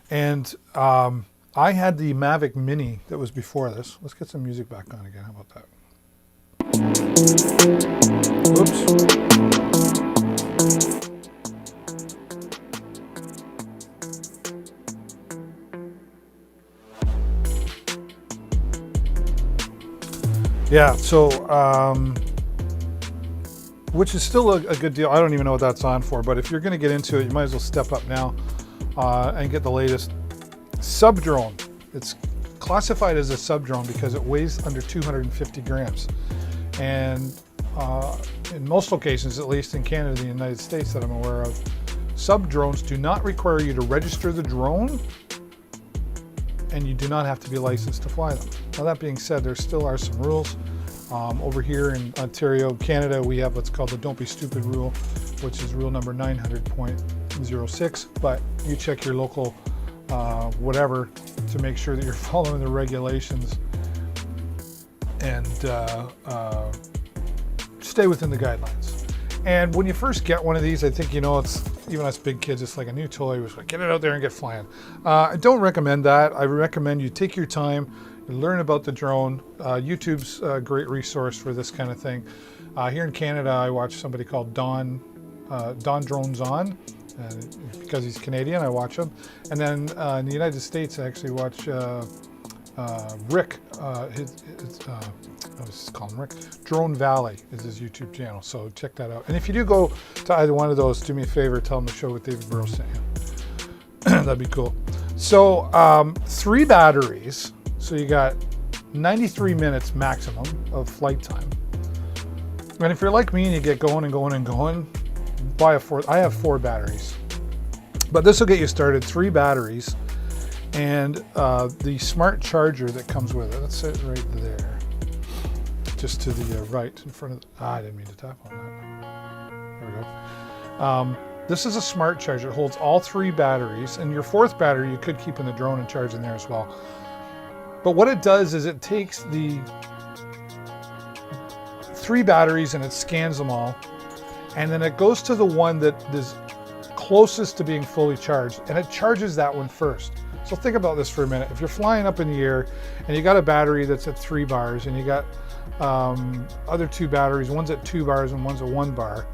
And I had the Mavic Mini that was before this. Let's get some music back on again. How about that? Oops. Yeah, so, which is still a good deal. I don't even know what that's on for, but if you're going to get into it, you might as well step up now and get the latest sub drone. It's classified as a sub drone because it weighs under 250 grams. And in most locations, at least in Canada and the United States that I'm aware of, sub drones do not require you to register the drone, and you do not have to be licensed to fly them. Now that being said, there still are some rules. Over here in Ontario, Canada, we have what's called the Don't Be Stupid rule, which is rule number 900.06, but you check your local whatever to make sure that you're following the regulations and stay within the guidelines. And when you first get one of these, I think, you know, it's, even us big kids, it's like a new toy. We're like, get it out there and get flying. I don't recommend that. I recommend you take your time, learn about the drone. YouTube's a great resource for this kind of thing. Here in Canada, I watch somebody called Don Drones On. Because he's Canadian, I watch him. And then in the United States, I actually watch Rick, I'll just call him Rick. Drone Valley is his YouTube channel, so check that out. And if you do go to either one of those, do me a favor, tell them the show with David Burrows sent you. That'd be cool. So 3 batteries, so you got 93 minutes maximum of flight time. And if you're like me and you get going and going and going, buy a fourth. I have 4 batteries, but this will get you started. 3 batteries, and the smart charger that comes with it. Let's set it right there, just to the right in front of. I didn't mean to tap on that. There we go. This is a smart charger. It holds all 3 batteries, and your 4th battery you could keep in the drone and charge in there as well. But what it does is it takes the 3 batteries and it scans them all, and then it goes to the one that is closest to being fully charged, and it charges that one first. So think about this for a minute. If you're flying up in the air and you got a battery that's at 3 bars, and you got other 2 batteries, one's at 2 bars and one's at 1 bar,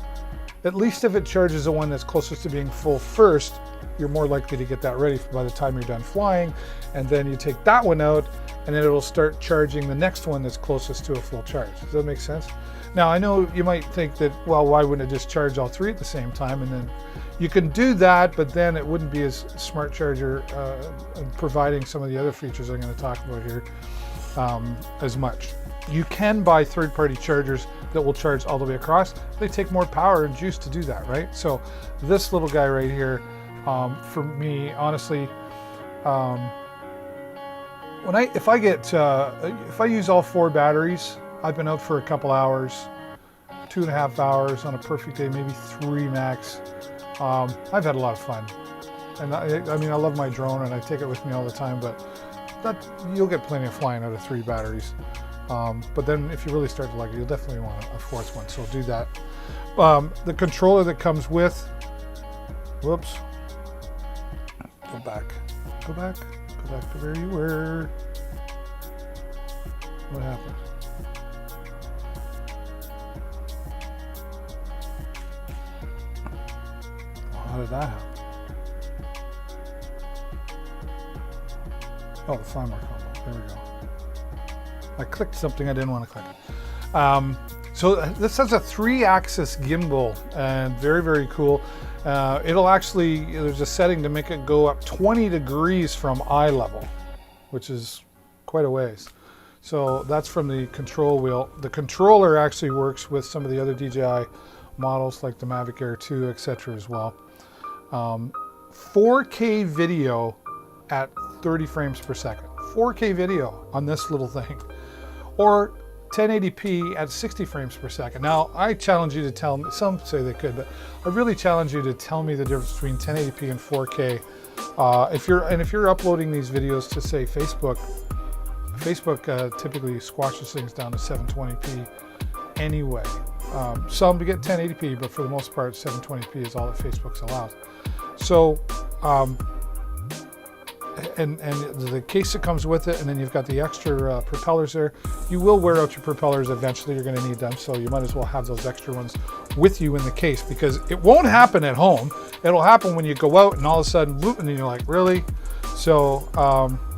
at least if it charges the one that's closest to being full first, you're more likely to get that ready by the time you're done flying. And then you take that one out, and then it'll start charging the next one that's closest to a full charge. Does that make sense? Now, I know you might think that, well, why wouldn't it just charge all 3 at the same time? And then you can do that, but then it wouldn't be as smart charger providing some of the other features I'm going to talk about here as much. You can buy third-party chargers that will charge all the way across. They take more power and juice to do that, right? So this little guy right here, for me, honestly, if I use all 4 batteries, I've been out for a couple hours, 2.5 hours on a perfect day, maybe 3 max. I've had a lot of fun, and I mean, I love my drone and I take it with me all the time. But you'll get plenty of flying out of 3 batteries. But then if you really start to like it, you'll definitely want a 4th one, so do that. The controller that comes with, whoops, go back to where you were. What happened? How did that happen? Oh, the Flymore combo, there we go. I clicked something I didn't want to click. So this has a 3-axis gimbal, and very, very cool. It'll actually, there's a setting to make it go up 20 degrees from eye level, which is quite a ways. So that's from the control wheel. The controller actually works with some of the other DJI models like the Mavic Air 2, etc. as well. 4K video at 30 frames per second. 4K video on this little thing. Or 1080p at 60 frames per second. Now, I challenge you to tell me, some say they could, but I really challenge you to tell me the difference between 1080p and 4K. If you're uploading these videos to, say, Facebook typically squashes things down to 720p anyway. Some to get 1080p, but for the most part, 720p is all that Facebook's allows. So, and the case that comes with it, and then you've got the extra propellers there. You will wear out your propellers eventually. You're going to need them, so you might as well have those extra ones with you in the case, because it won't happen at home. It'll happen when you go out and all of a sudden, whoop, and then you're like, really? So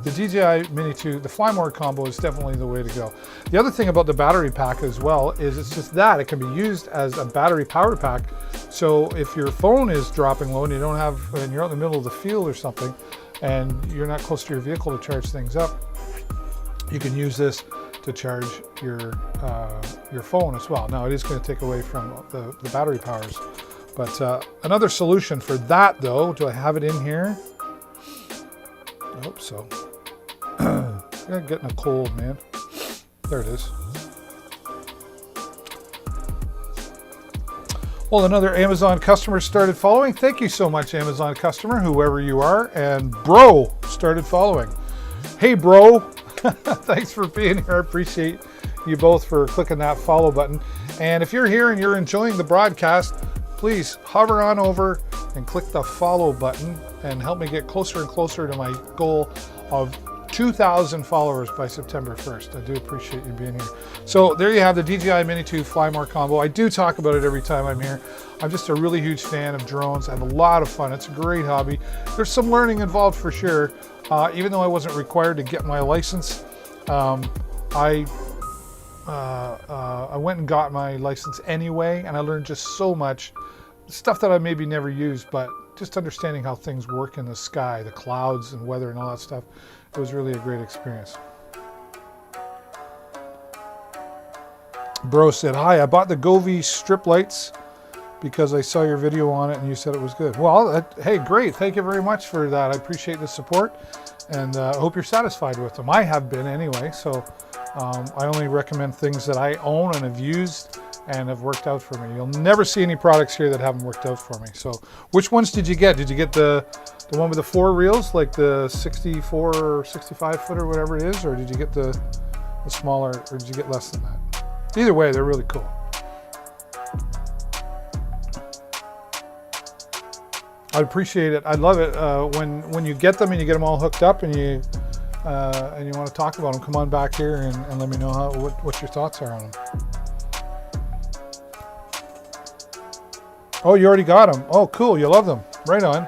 the DJI Mini 2, the Flymore combo is definitely the way to go. The other thing about the battery pack as well is it's just that it can be used as a battery power pack. So if your phone is dropping low and you don't have, and you're out in the middle of the field or something, and you're not close to your vehicle to charge things up, you can use this to charge your phone as well. Now it is going to take away from the battery powers, but another solution for that though, do I have it in here? I hope so. I'm getting a cold, man. There it is. Well, another Amazon customer started following. Thank you so much, Amazon customer, whoever you are. And Bro started following. Hey, Bro. Thanks for being here. I appreciate you both for clicking that follow button. And if you're here and you're enjoying the broadcast, please hover on over and click the follow button and help me get closer and closer to my goal of 2,000 followers by September 1st. I do appreciate you being here. So there you have the DJI Mini 2 Flymore combo. I do talk about it every time I'm here. I'm just a really huge fan of drones. I have a lot of fun. It's a great hobby. There's some learning involved for sure. Even though I wasn't required to get my license, I went and got my license anyway, and I learned just so much stuff that I maybe never used, but just understanding how things work in the sky, the clouds and weather and all that stuff. It was really a great experience. Bro said, hi, I bought the Govee strip lights because I saw your video on it and you said it was good. Well, hey, great. Thank you very much for that. I appreciate the support, and I hope you're satisfied with them. I have been anyway, so I only recommend things that I own and have used and have worked out for me. You'll never see any products here that haven't worked out for me. So which ones did you get? Did you get the one with the 4 reels, like the 64 or 65 foot or whatever it is, or did you get the smaller, or did you get less than that? Either way, they're really cool. I'd appreciate it. I love it when you get them and you get them all hooked up and you want to talk about them. Come on back here and let me know what your thoughts are on them. Oh, you already got them. Oh, cool. You love them. Right on.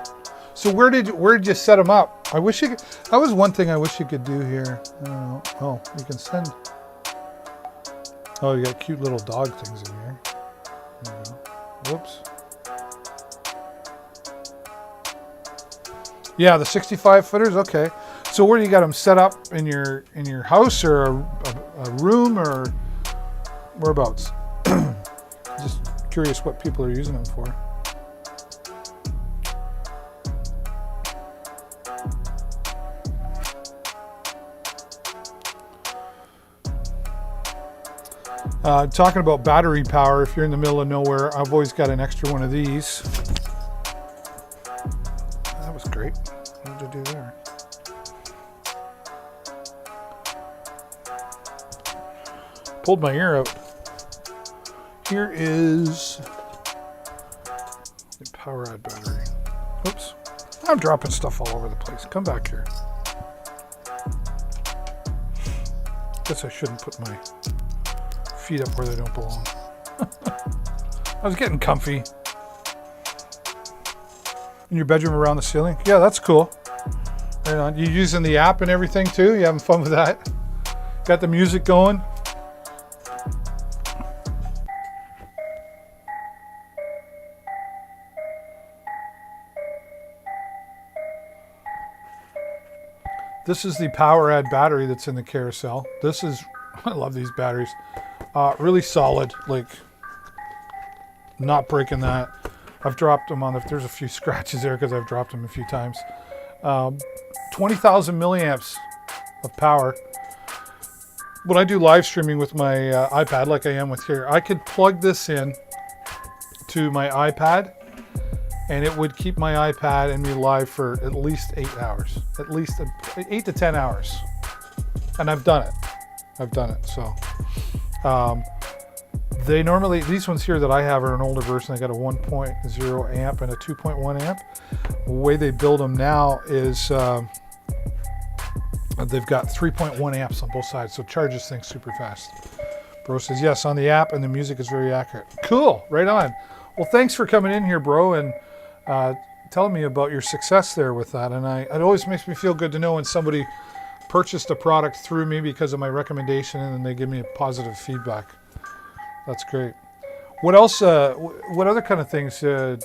So where did you set them up? I wish you could, that was one thing I wish you could do here. I don't know. Oh, you can send. Oh, you got cute little dog things in here. There you go. Whoops. Yeah, the 65 footers. Okay. So where do you got them set up in your house or a room or whereabouts? Just curious what people are using them for. Talking about battery power, if you're in the middle of nowhere, I've always got an extra one of these. That was great. What did I do there? Pulled my ear out. Here is the PowerAd battery. Oops. I'm dropping stuff all over the place. Come back here. Guess I shouldn't put my feet up where they don't belong. I was getting comfy. In your bedroom around the ceiling? Yeah, that's cool. Right on. You using the app and everything too? You having fun with that? Got the music going? This is the PowerAd battery that's in the carousel. This is, I love these batteries. Really solid, like not breaking that. I've dropped them on there's a few scratches there because I've dropped them a few times. 20,000 milliamps of power. When I do live streaming with my iPad, like I am with here, I could plug this in to my iPad and it would keep my iPad and me live for at least 8 hours, at least 8 to 10 hours. And I've done it. So they normally, these ones here that I have are an older version. They got a 1.0 amp and a 2.1 amp. The way they build them now is they've got 3.1 amps on both sides, so it charges things super fast. Bro says yes on the app, and the music is very accurate. Cool, right on. Well, thanks for coming in here, bro, and telling me about your success there with that. And it always makes me feel good to know when somebody purchased a product through me because of my recommendation, and then they give me positive feedback. That's great. What else? What other kind of things do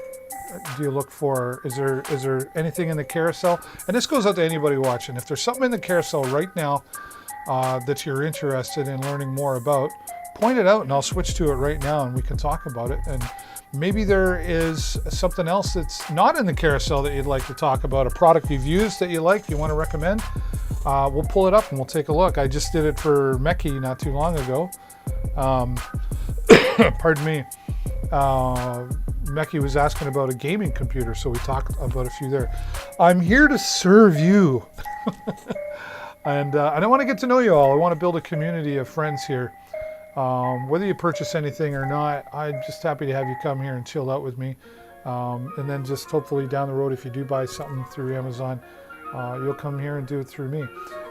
you look for? Is there anything in the carousel? And this goes out to anybody watching. If there's something in the carousel right now that you're interested in learning more about, point it out, and I'll switch to it right now, and we can talk about it. And maybe there is something else that's not in the carousel that you'd like to talk about, a product you've used that you like, you want to recommend. We'll pull it up and we'll take a look. I just did it for Meki not too long ago. Pardon me. Meki was asking about a gaming computer, so we talked about a few there. I'm here to serve you. And I want to get to know you all. I want to build a community of friends here. Whether you purchase anything or not, I'm just happy to have you come here and chill out with me. And then just hopefully down the road, if you do buy something through Amazon, you'll come here and do it through me.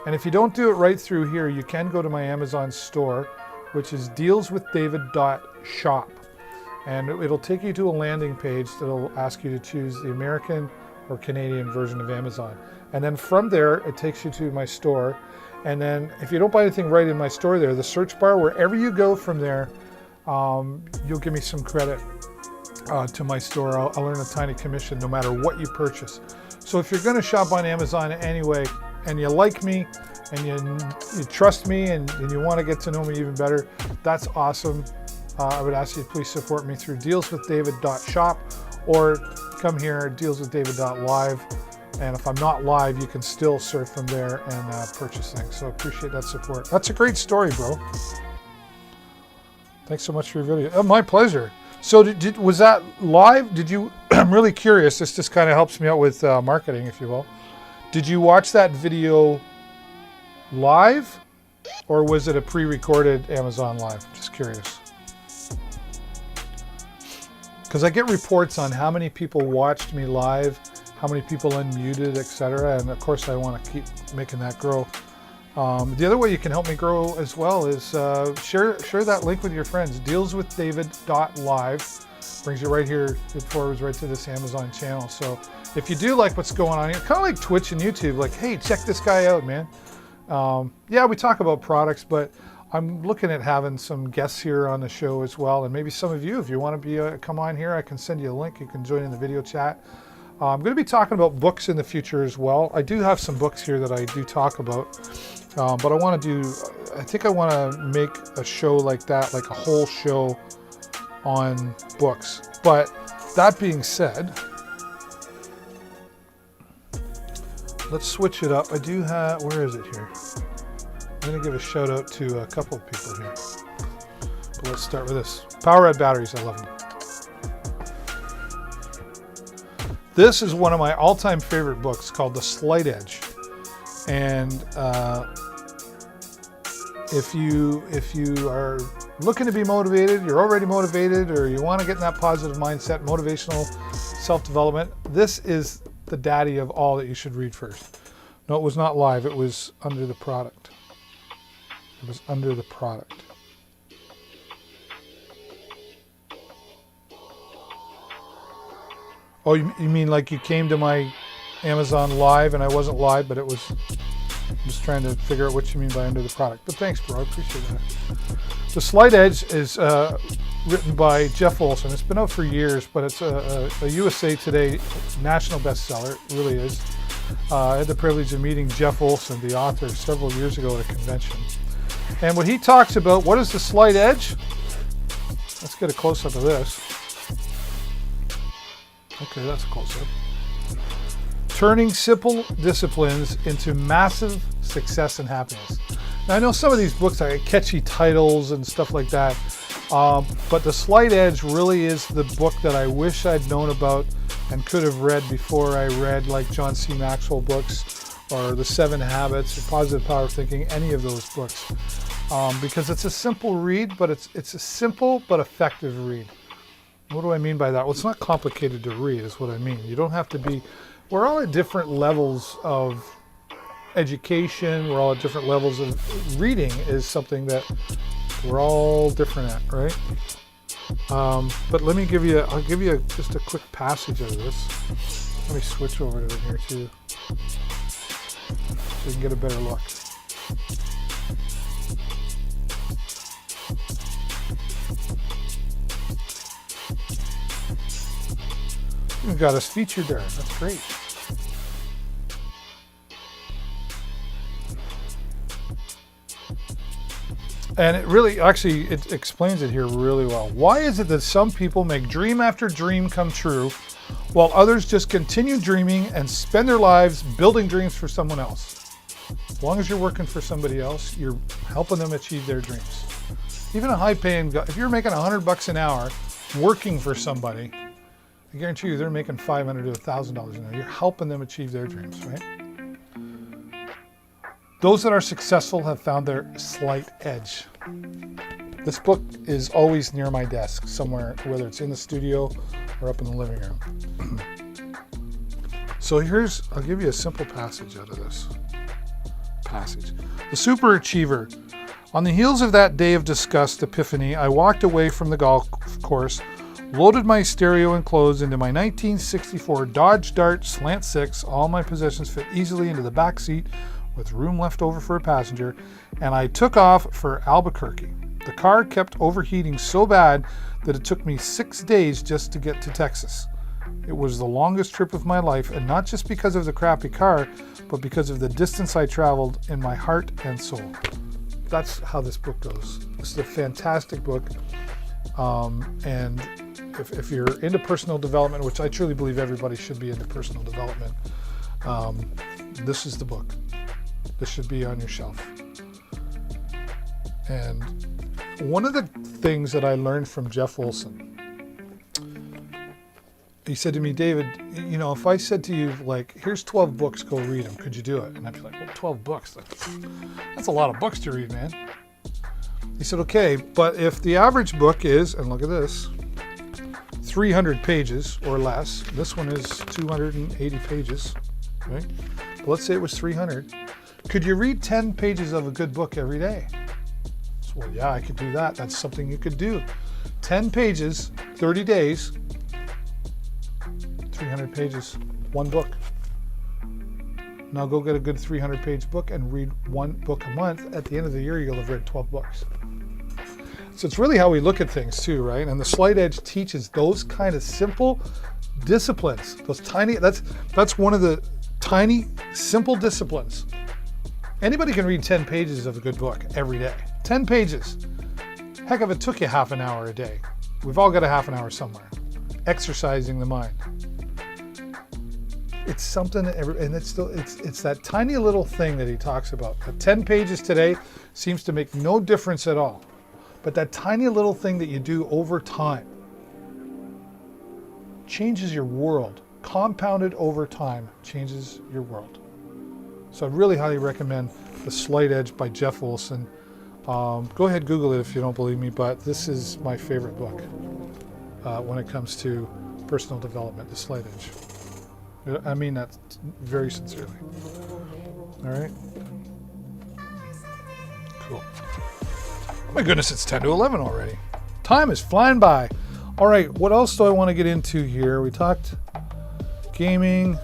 And if you don't do it right through here, you can go to my Amazon store, which is dealswithdavid.shop. And it'll take you to a landing page that'll ask you to choose the American or Canadian version of Amazon. And then from there, it takes you to my store. And then if you don't buy anything right in my store there, the search bar, wherever you go from there, you'll give me some credit to my store. I'll earn a tiny commission no matter what you purchase. So if you're going to shop on Amazon anyway, and you like me and you trust me and you want to get to know me even better, that's awesome. I would ask you to please support me through dealswithdavid.shop or come here, dealswithdavid.live. And if I'm not live, you can still surf from there and purchase things. So I appreciate that support. That's a great story, bro. Thanks so much for your video. Oh, my pleasure. So was that live? Did you, I'm really curious. This just kind of helps me out with marketing, if you will. Did you watch that video live or was it a pre-recorded Amazon Live? Just curious. Because I get reports on how many people watched me live, how many people unmuted, etc. And of course, I want to keep making that grow. The other way you can help me grow as well is share that link with your friends. Dealswithdavid.live brings you right here. It forwards right to this Amazon channel. So if you do like what's going on here, kind of like Twitch and YouTube, like, hey, check this guy out, man. Yeah, we talk about products, but I'm looking at having some guests here on the show as well. And maybe some of you, if you want to be come on here, I can send you a link. You can join in the video chat. I'm going to be talking about books in the future as well. I do have some books here that I do talk about, but I think I want to make a show like that, like a whole show on books. But that being said, let's switch it up. I do have, where is it here? I'm going to give a shout out to a couple of people here. But let's start with this. Powerade batteries, I love them. This is one of my all-time favorite books called The Slight Edge. And if you are looking to be motivated, you're already motivated, or you want to get in that positive mindset, motivational self-development, this is the daddy of all that you should read first. No, it was not live. It was under the product. It was under the product. Oh, you mean like you came to my Amazon Live and I wasn't live, but it was... I'm just trying to figure out what you mean by under the product. But thanks, bro. I appreciate that. The Slight Edge is written by Jeff Olson. It's been out for years, but it's a USA Today national bestseller. It really is. I had the privilege of meeting Jeff Olson, the author, several years ago at a convention. And what he talks about, what is the Slight Edge? Let's get a close-up of this. Okay, that's a close-up. Turning simple disciplines into massive success and happiness. Now, I know some of these books are catchy titles and stuff like that, but The Slight Edge really is the book that I wish I'd known about and could have read before I read like John C. Maxwell books or The 7 Habits or Positive Power of Thinking, any of those books, because it's a simple read, but it's a simple but effective read. What do I mean by that? Well, it's not complicated to read is what I mean. You don't have to be... We're all at different levels of education. We're all at different levels of reading is something that we're all different at, right? But let me give you, I'll give you just a quick passage of this. Let me switch over to it here too, so you can get a better look. We've got us featured there. That's great. And it really, actually, it explains it here really well. Why is it that some people make dream after dream come true, while others just continue dreaming and spend their lives building dreams for someone else? As long as you're working for somebody else, you're helping them achieve their dreams. Even a high-paying guy, if you're making $100 an hour working for somebody, I guarantee you they're making $500 to $1,000 an hour. You're helping them achieve their dreams, right? Those that are successful have found their slight edge. This book is always near my desk somewhere, whether it's in the studio or up in the living room. So I'll give you a simple passage out of this. Passage. The Superachiever. On the heels of that day of disgust epiphany, I walked away from the golf course, loaded my stereo and clothes into my 1964 Dodge Dart Slant 6. All my possessions fit easily into the back seat with room left over for a passenger, and I took off for Albuquerque. The car kept overheating so bad that it took me 6 days just to get to Texas. It was the longest trip of my life, and not just because of the crappy car, but because of the distance I traveled in my heart and soul. That's how this book goes. This is a fantastic book. And if you're into personal development, which I truly believe everybody should be into personal development, this is the book. This should be on your shelf. And one of the things that I learned from Jeff Olson, he said to me, David, you know, if I said to you, like, here's 12 books, go read them, could you do it? And I'd be like, well, 12 books? That's a lot of books to read, man. He said, okay, but if the average book is, and look at this, 300 pages or less, this one is 280 pages, right? But let's say it was 300. Could you read 10 pages of a good book every day? So, well, yeah, I could do that. That's something you could do. 10 pages, 30 days, 300 pages, one book. Now go get a good 300-page book and read one book a month. At the end of the year, you'll have read 12 books. So it's really how we look at things too, right? And the Slight Edge teaches those kind of simple disciplines. Those tiny, that's one of the tiny, simple disciplines. Anybody can read 10 pages of a good book every day. 10 pages. Heck, if it took you half an hour a day. We've all got a half an hour somewhere. Exercising the mind. It's something that and it's that tiny little thing that he talks about. The 10 pages today seems to make no difference at all. But that tiny little thing that you do over time changes your world. Compounded over time changes your world. So I really highly recommend The Slight Edge by Jeff Olson. Go ahead, Google it if you don't believe me, but this is my favorite book when it comes to personal development, The Slight Edge. I mean that very sincerely. All right? Cool. Oh my goodness, it's 10 to 11 already. Time is flying by. All right, what else do I want to get into here? We talked gaming.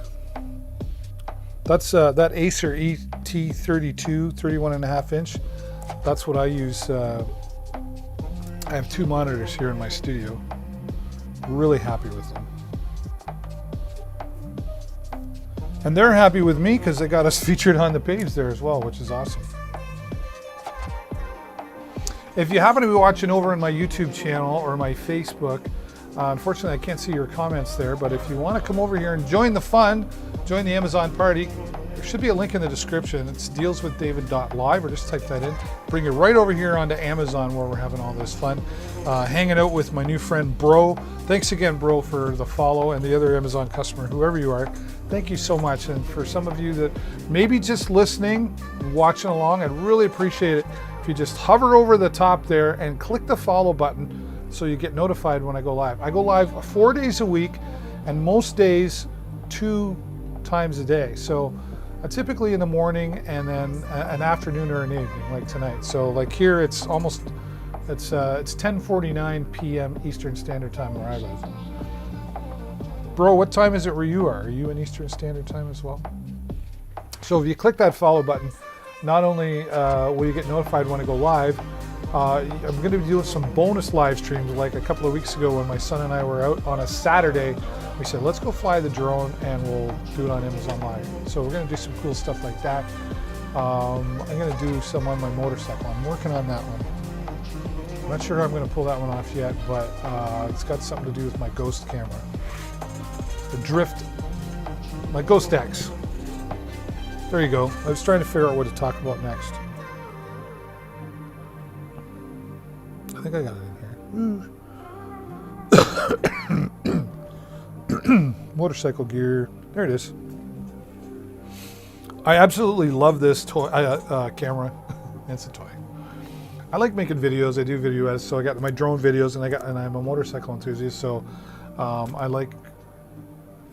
That's that Acer ET32 31.5 inch. That's what I use. I have two monitors here in my studio. Really happy with them. And they're happy with me because they got us featured on the page there as well, which is awesome. If you happen to be watching over on my YouTube channel or my Facebook, unfortunately I can't see your comments there, but if you want to come over here and join the fun, join the Amazon party, there should be a link in the description. It's dealswithdavid.live, or just type that in. Bring you right over here onto Amazon where we're having all this fun. Hanging out with my new friend Bro. Thanks again, Bro, for the follow, and the other Amazon customer, whoever you are. Thank you so much. And for some of you that maybe just listening, watching along, I'd really appreciate it if you just hover over the top there and click the follow button so you get notified when I go live. I go live 4 days a week, and most days 2 times a day. So typically in the morning and then an afternoon or an evening, like tonight. So like here, it's 10:49 p.m. Eastern Standard Time where I live. Bro, what time is it where you are? Are you in Eastern Standard Time as well? So if you click that follow button, not only will you get notified when I go live, I'm going to be doing some bonus live streams. Like a couple of weeks ago when my son and I were out on a Saturday, we said, let's go fly the drone and we'll do it on Amazon Live. So we're going to do some cool stuff like that. I'm going to do some on my motorcycle. I'm working on that one. I'm not sure how I'm going to pull that one off yet, but it's got something to do with my Ghost camera. The Drift, my Ghost X. There you go. I was trying to figure out what to talk about next. I think I got it in here. Motorcycle gear. There it is. I absolutely love this toy camera. It's a toy. I like making videos. I do video edits, so I got my drone videos, and I'm a motorcycle enthusiast, so I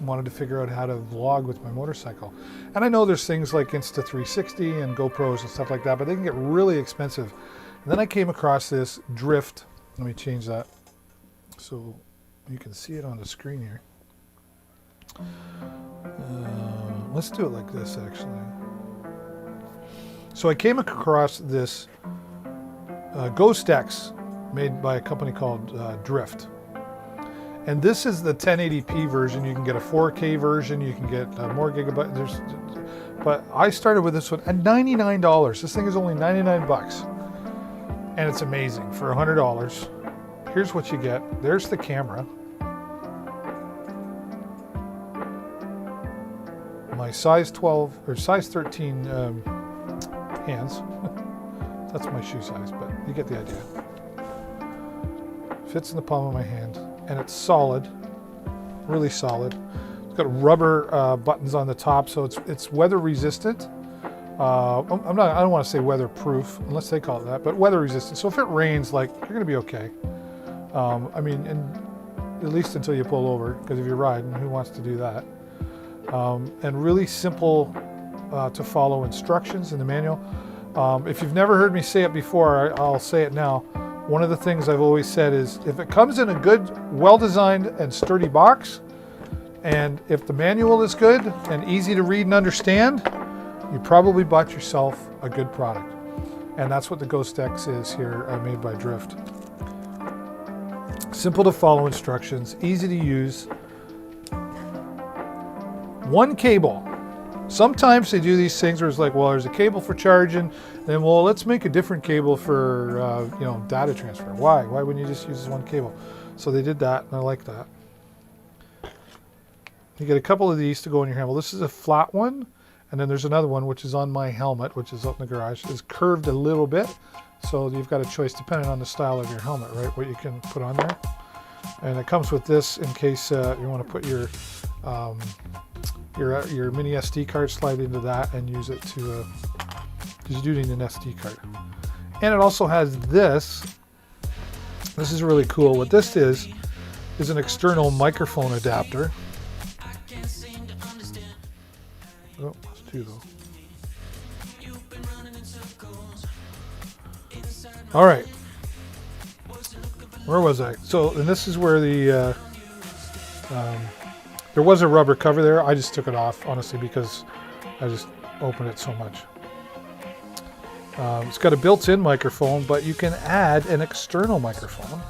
wanted to figure out how to vlog with my motorcycle. And I know there's things like Insta360 and GoPros and stuff like that, but they can get really expensive. And then I came across this Drift. Let me change that so you can see it on the screen here. Let's do it like this, actually. So I came across this Ghost X made by a company called Drift. And this is the 1080p version. You can get a 4K version. You can get more gigabytes. But I started with this one at $99. This thing is only 99 bucks. And it's amazing for $100. Here's what you get. There's the camera. My size 12 or size 13 hands. That's my shoe size, but you get the idea. Fits in the palm of my hand, and it's solid, really solid. It's got rubber buttons on the top, so it's weather resistant. I don't want to say weatherproof, unless they call it that, but weather resistant. So if it rains, like, you're going to be okay. I mean, at least until you pull over, because if you're riding, who wants to do that? And really simple to follow instructions in the manual. If you've never heard me say it before, I'll say it now. One of the things I've always said is, if it comes in a good, well-designed and sturdy box, and if the manual is good and easy to read and understand, you probably bought yourself a good product. And that's what the Ghost X is here, made by Drift. Simple to follow instructions, easy to use. One cable. Sometimes they do these things where it's like, well, there's a cable for charging, then, well, let's make a different cable for, data transfer. Why? Why wouldn't you just use this one cable? So they did that, and I like that. You get a couple of these to go in your hand. Well, this is a flat one, and then there's another one, which is on my helmet, which is up in the garage. It's curved a little bit, so you've got a choice depending on the style of your helmet, right, what you can put on there. And it comes with this in case you want to put your mini SD card, slide into that and use it to, because you do need an SD card. And it also has this. This is really cool. What this is an external microphone adapter. Oh, that's two though. All right. Where was I? So, and this is where the there was a rubber cover there. I just took it off, honestly, because I just opened it so much. It's got a built-in microphone, but you can add an external microphone.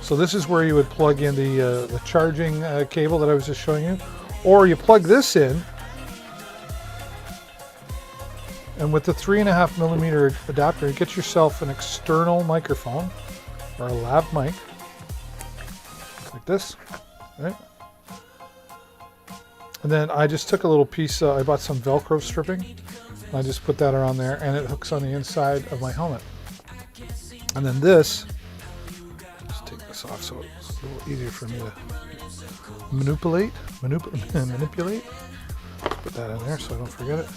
So this is where you would plug in the charging cable that I was just showing you, or you plug this in, and with the 3.5 millimeter adapter, you get yourself an external microphone or a lav mic, like this, right? And then I just took a little piece, I bought some Velcro stripping, and I just put that around there, and it hooks on the inside of my helmet. And then this, just take this off so it's a little easier for me to manipulate. Put that in there so I don't forget it.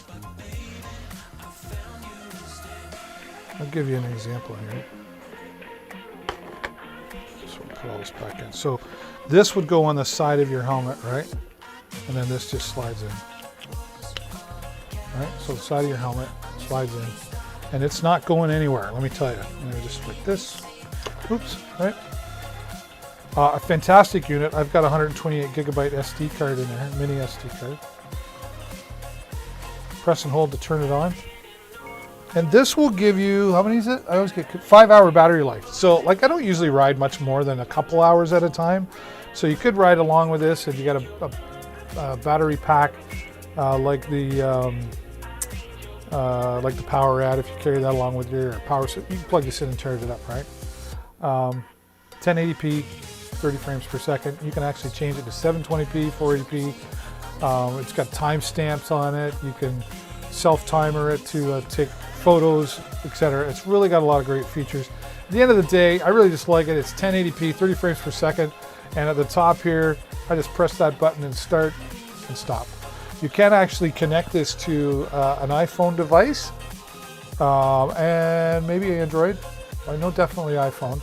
I'll give you an example here. So we'll put all this back in. So this would go on the side of your helmet, right? And then this just slides in. Right? So the side of your helmet slides in. And it's not going anywhere, let me tell you. I'm gonna just like this. Oops, right? A fantastic unit. I've got a 128 gigabyte SD card in there, mini SD card. Press and hold to turn it on. And this will give you, how many is it? I always get 5-hour battery life. So like I don't usually ride much more than a couple hours at a time. So you could ride along with this if you got a battery pack like the PowerAd. If you carry that along with your power, you can plug this in and charge it up, right? 1080p, 30 frames per second. You can actually change it to 720p, 480p. It's got timestamps on it. You can self-timer it to take photos, etc. It's really got a lot of great features. At the end of the day, I really just like it. It's 1080p, 30 frames per second, and at the top here, I just press that button and start and stop. You can actually connect this to an iPhone device and maybe Android. I know definitely iPhone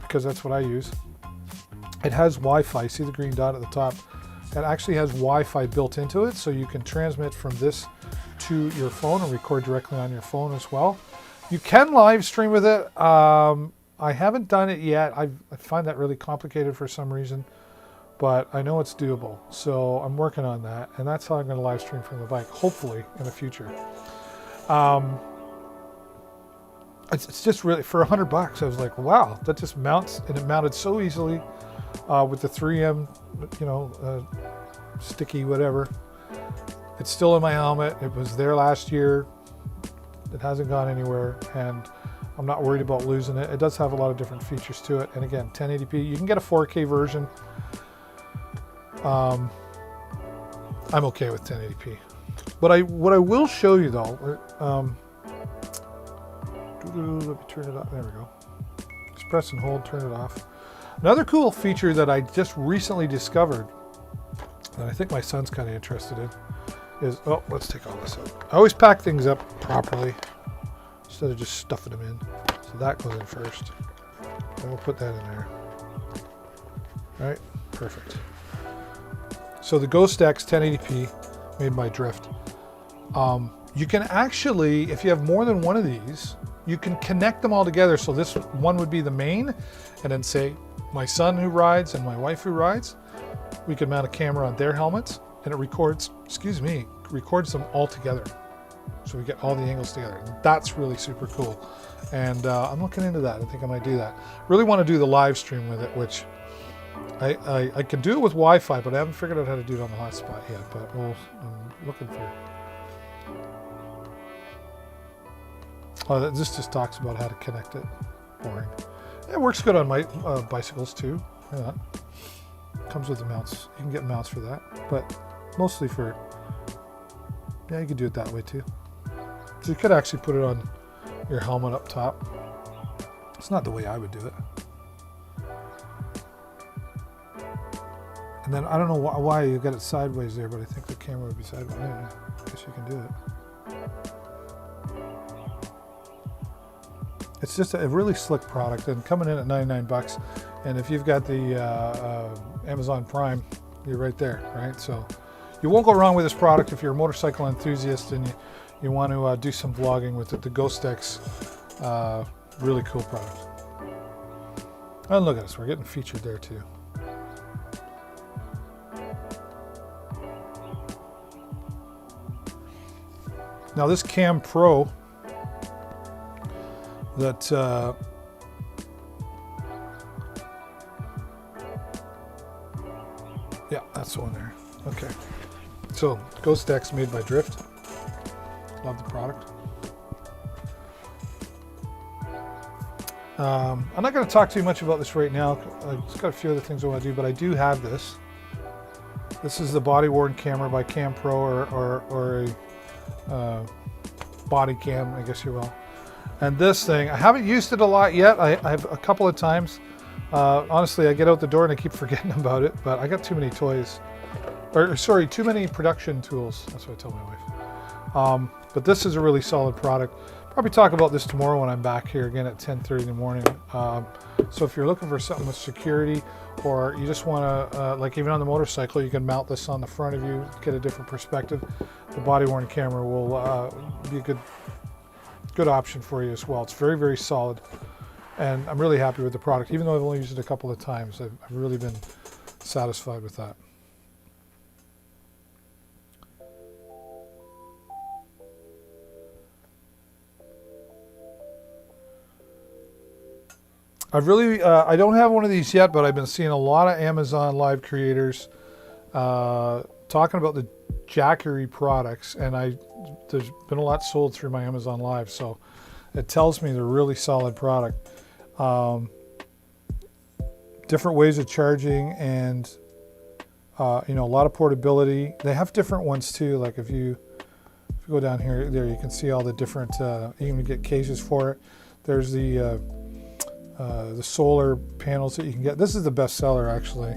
because that's what I use. It has Wi-Fi. See the green dot at the top? It actually has Wi-Fi built into it, so you can transmit from this to your phone and record directly on your phone as well. You can live stream with it. I haven't done it yet. I find that really complicated for some reason, but I know it's doable. So I'm working on that, and that's how I'm going to live stream from the bike, hopefully in the future. It's just really, for $100, I was like, wow, that just mounts, and it mounted so easily. with the 3M, sticky whatever. It's still in my helmet. It was there last year. It hasn't gone anywhere, and I'm not worried about losing it. It does have a lot of different features to it, and again, 1080p. You can get a 4K version. I'm okay with 1080p. But what I will show you though, let me turn it up. There we go. Just press and hold, turn it off. Another cool feature that I just recently discovered, that I think my son's kind of interested in, is, oh, let's take all this out. I always pack things up properly instead of just stuffing them in. So that goes in first. And we'll put that in there. All right, perfect. So the Ghost X 1080p made by Drift. You can actually, if you have more than one of these, you can connect them all together. So this one would be the main, and then say my son who rides and my wife who rides, we could mount a camera on their helmets, and it records, records them all together. So we get all the angles together. That's really super cool. And I'm looking into that. I think I might do that. Really want to do the live stream with it, which I can do it with Wi-Fi, but I haven't figured out how to do it on the hotspot yet. But I'm looking for. Oh, this just talks about how to connect it. Boring. It works good on my bicycles too. Yeah. Comes with the mounts. You can get mounts for that, but mostly for, yeah, you could do it that way too. So you could actually put it on your helmet up top. It's not the way I would do it. And then I don't know why you got it sideways there, but I think the camera would be sideways. Yeah, I guess you can do it. It's just a really slick product, and coming in at 99 bucks. And if you've got the Amazon Prime, you're right there, right? So you won't go wrong with this product if you're a motorcycle enthusiast and you want to do some vlogging with it. The Ghost X, really cool product. And look at us, we're getting featured there too. Now this Cam Pro that yeah, that's the one there. Okay, so Ghost X made by Drift. Love the product. I'm not going to talk too much about this right now. I've just got a few other things I want to do, but I do have this. This is the body worn camera by Cam Pro, or a body cam, I guess you will. And this thing, I haven't used it a lot yet. I have a couple of times. Honestly, I get out the door and I keep forgetting about it, but I got too many toys. Or sorry, too many production tools. That's what I tell my wife. But this is a really solid product. Probably talk about this tomorrow when I'm back here again at 10:30 in the morning. So if you're looking for something with security, or you just want to, like even on the motorcycle, you can mount this on the front of you, get a different perspective. The body worn camera will be a good option for you as well. It's very, very solid, and I'm really happy with the product. Even though I've only used it a couple of times, I've really been satisfied with that. I don't have one of these yet, but I've been seeing a lot of Amazon Live creators talking about the Jackery products, and there's been a lot sold through my Amazon Live, so it tells me they're a really solid product. Different ways of charging, and a lot of portability. They have different ones too. Like if you go down here, there you can see all the different. You can get cases for it. There's the solar panels that you can get. This is the best seller actually.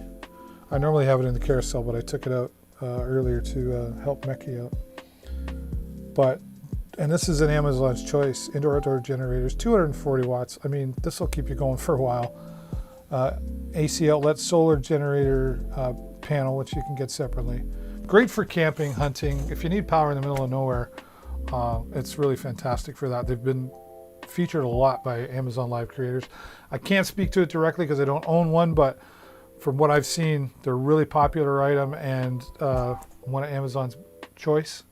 I normally have it in the carousel, but I took it out earlier to help Meki out. And this is an Amazon's Choice indoor-outdoor generators, 240 watts. I mean, this will keep you going for a while. AC outlet solar generator panel, which you can get separately. Great for camping, hunting. If you need power in the middle of nowhere, it's really fantastic for that. They've been featured a lot by Amazon Live creators. I can't speak to it directly because I don't own one, but from what I've seen, they're a really popular item, and one of Amazon's Choice,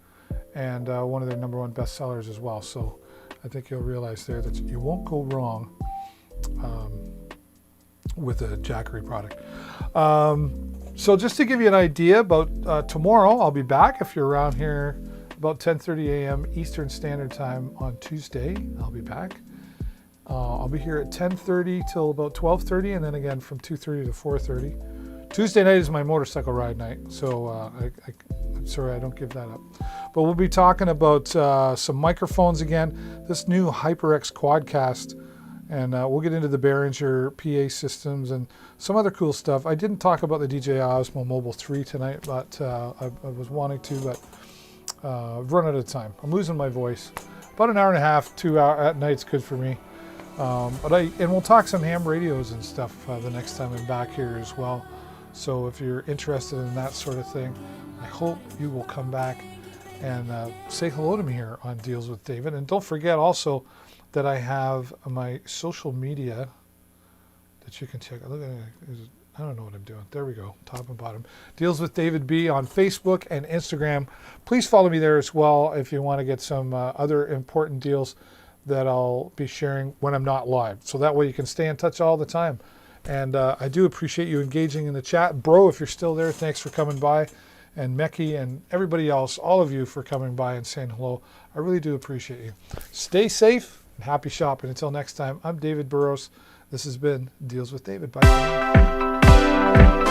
and one of their #1 best sellers as well. So I think you'll realize there that you won't go wrong with a Jackery product. So just to give you an idea about tomorrow, I'll be back. If you're around here about 10:30 a.m. Eastern Standard Time on Tuesday, I'll be back. I'll be here at 10:30 till about 12:30, and then again from 2:30 to 4:30. Tuesday night is my motorcycle ride night, so I'm sorry I don't give that up. But we'll be talking about some microphones again, this new HyperX Quadcast, and we'll get into the Behringer PA systems and some other cool stuff. I didn't talk about the DJI Osmo Mobile 3 tonight, but I was wanting to, but I've run out of time. I'm losing my voice. About an hour and a half, 2 hours at night's good for me. And we'll talk some ham radios and stuff the next time I'm back here as well. So if you're interested in that sort of thing, I hope you will come back and say hello to me here on Deals with David. And don't forget also that I have my social media that you can check. Look at it. I don't know what I'm doing. There we go. Top and bottom. Deals with David B on Facebook and Instagram. Please follow me there as well if you want to get some other important deals that I'll be sharing when I'm not live. So that way you can stay in touch all the time. And I do appreciate you engaging in the chat. Bro, if you're still there, thanks for coming by. And Mecky and everybody else, all of you for coming by and saying hello. I really do appreciate you. Stay safe and happy shopping. Until next time, I'm David Burrows. This has been Deals with David. Bye for now.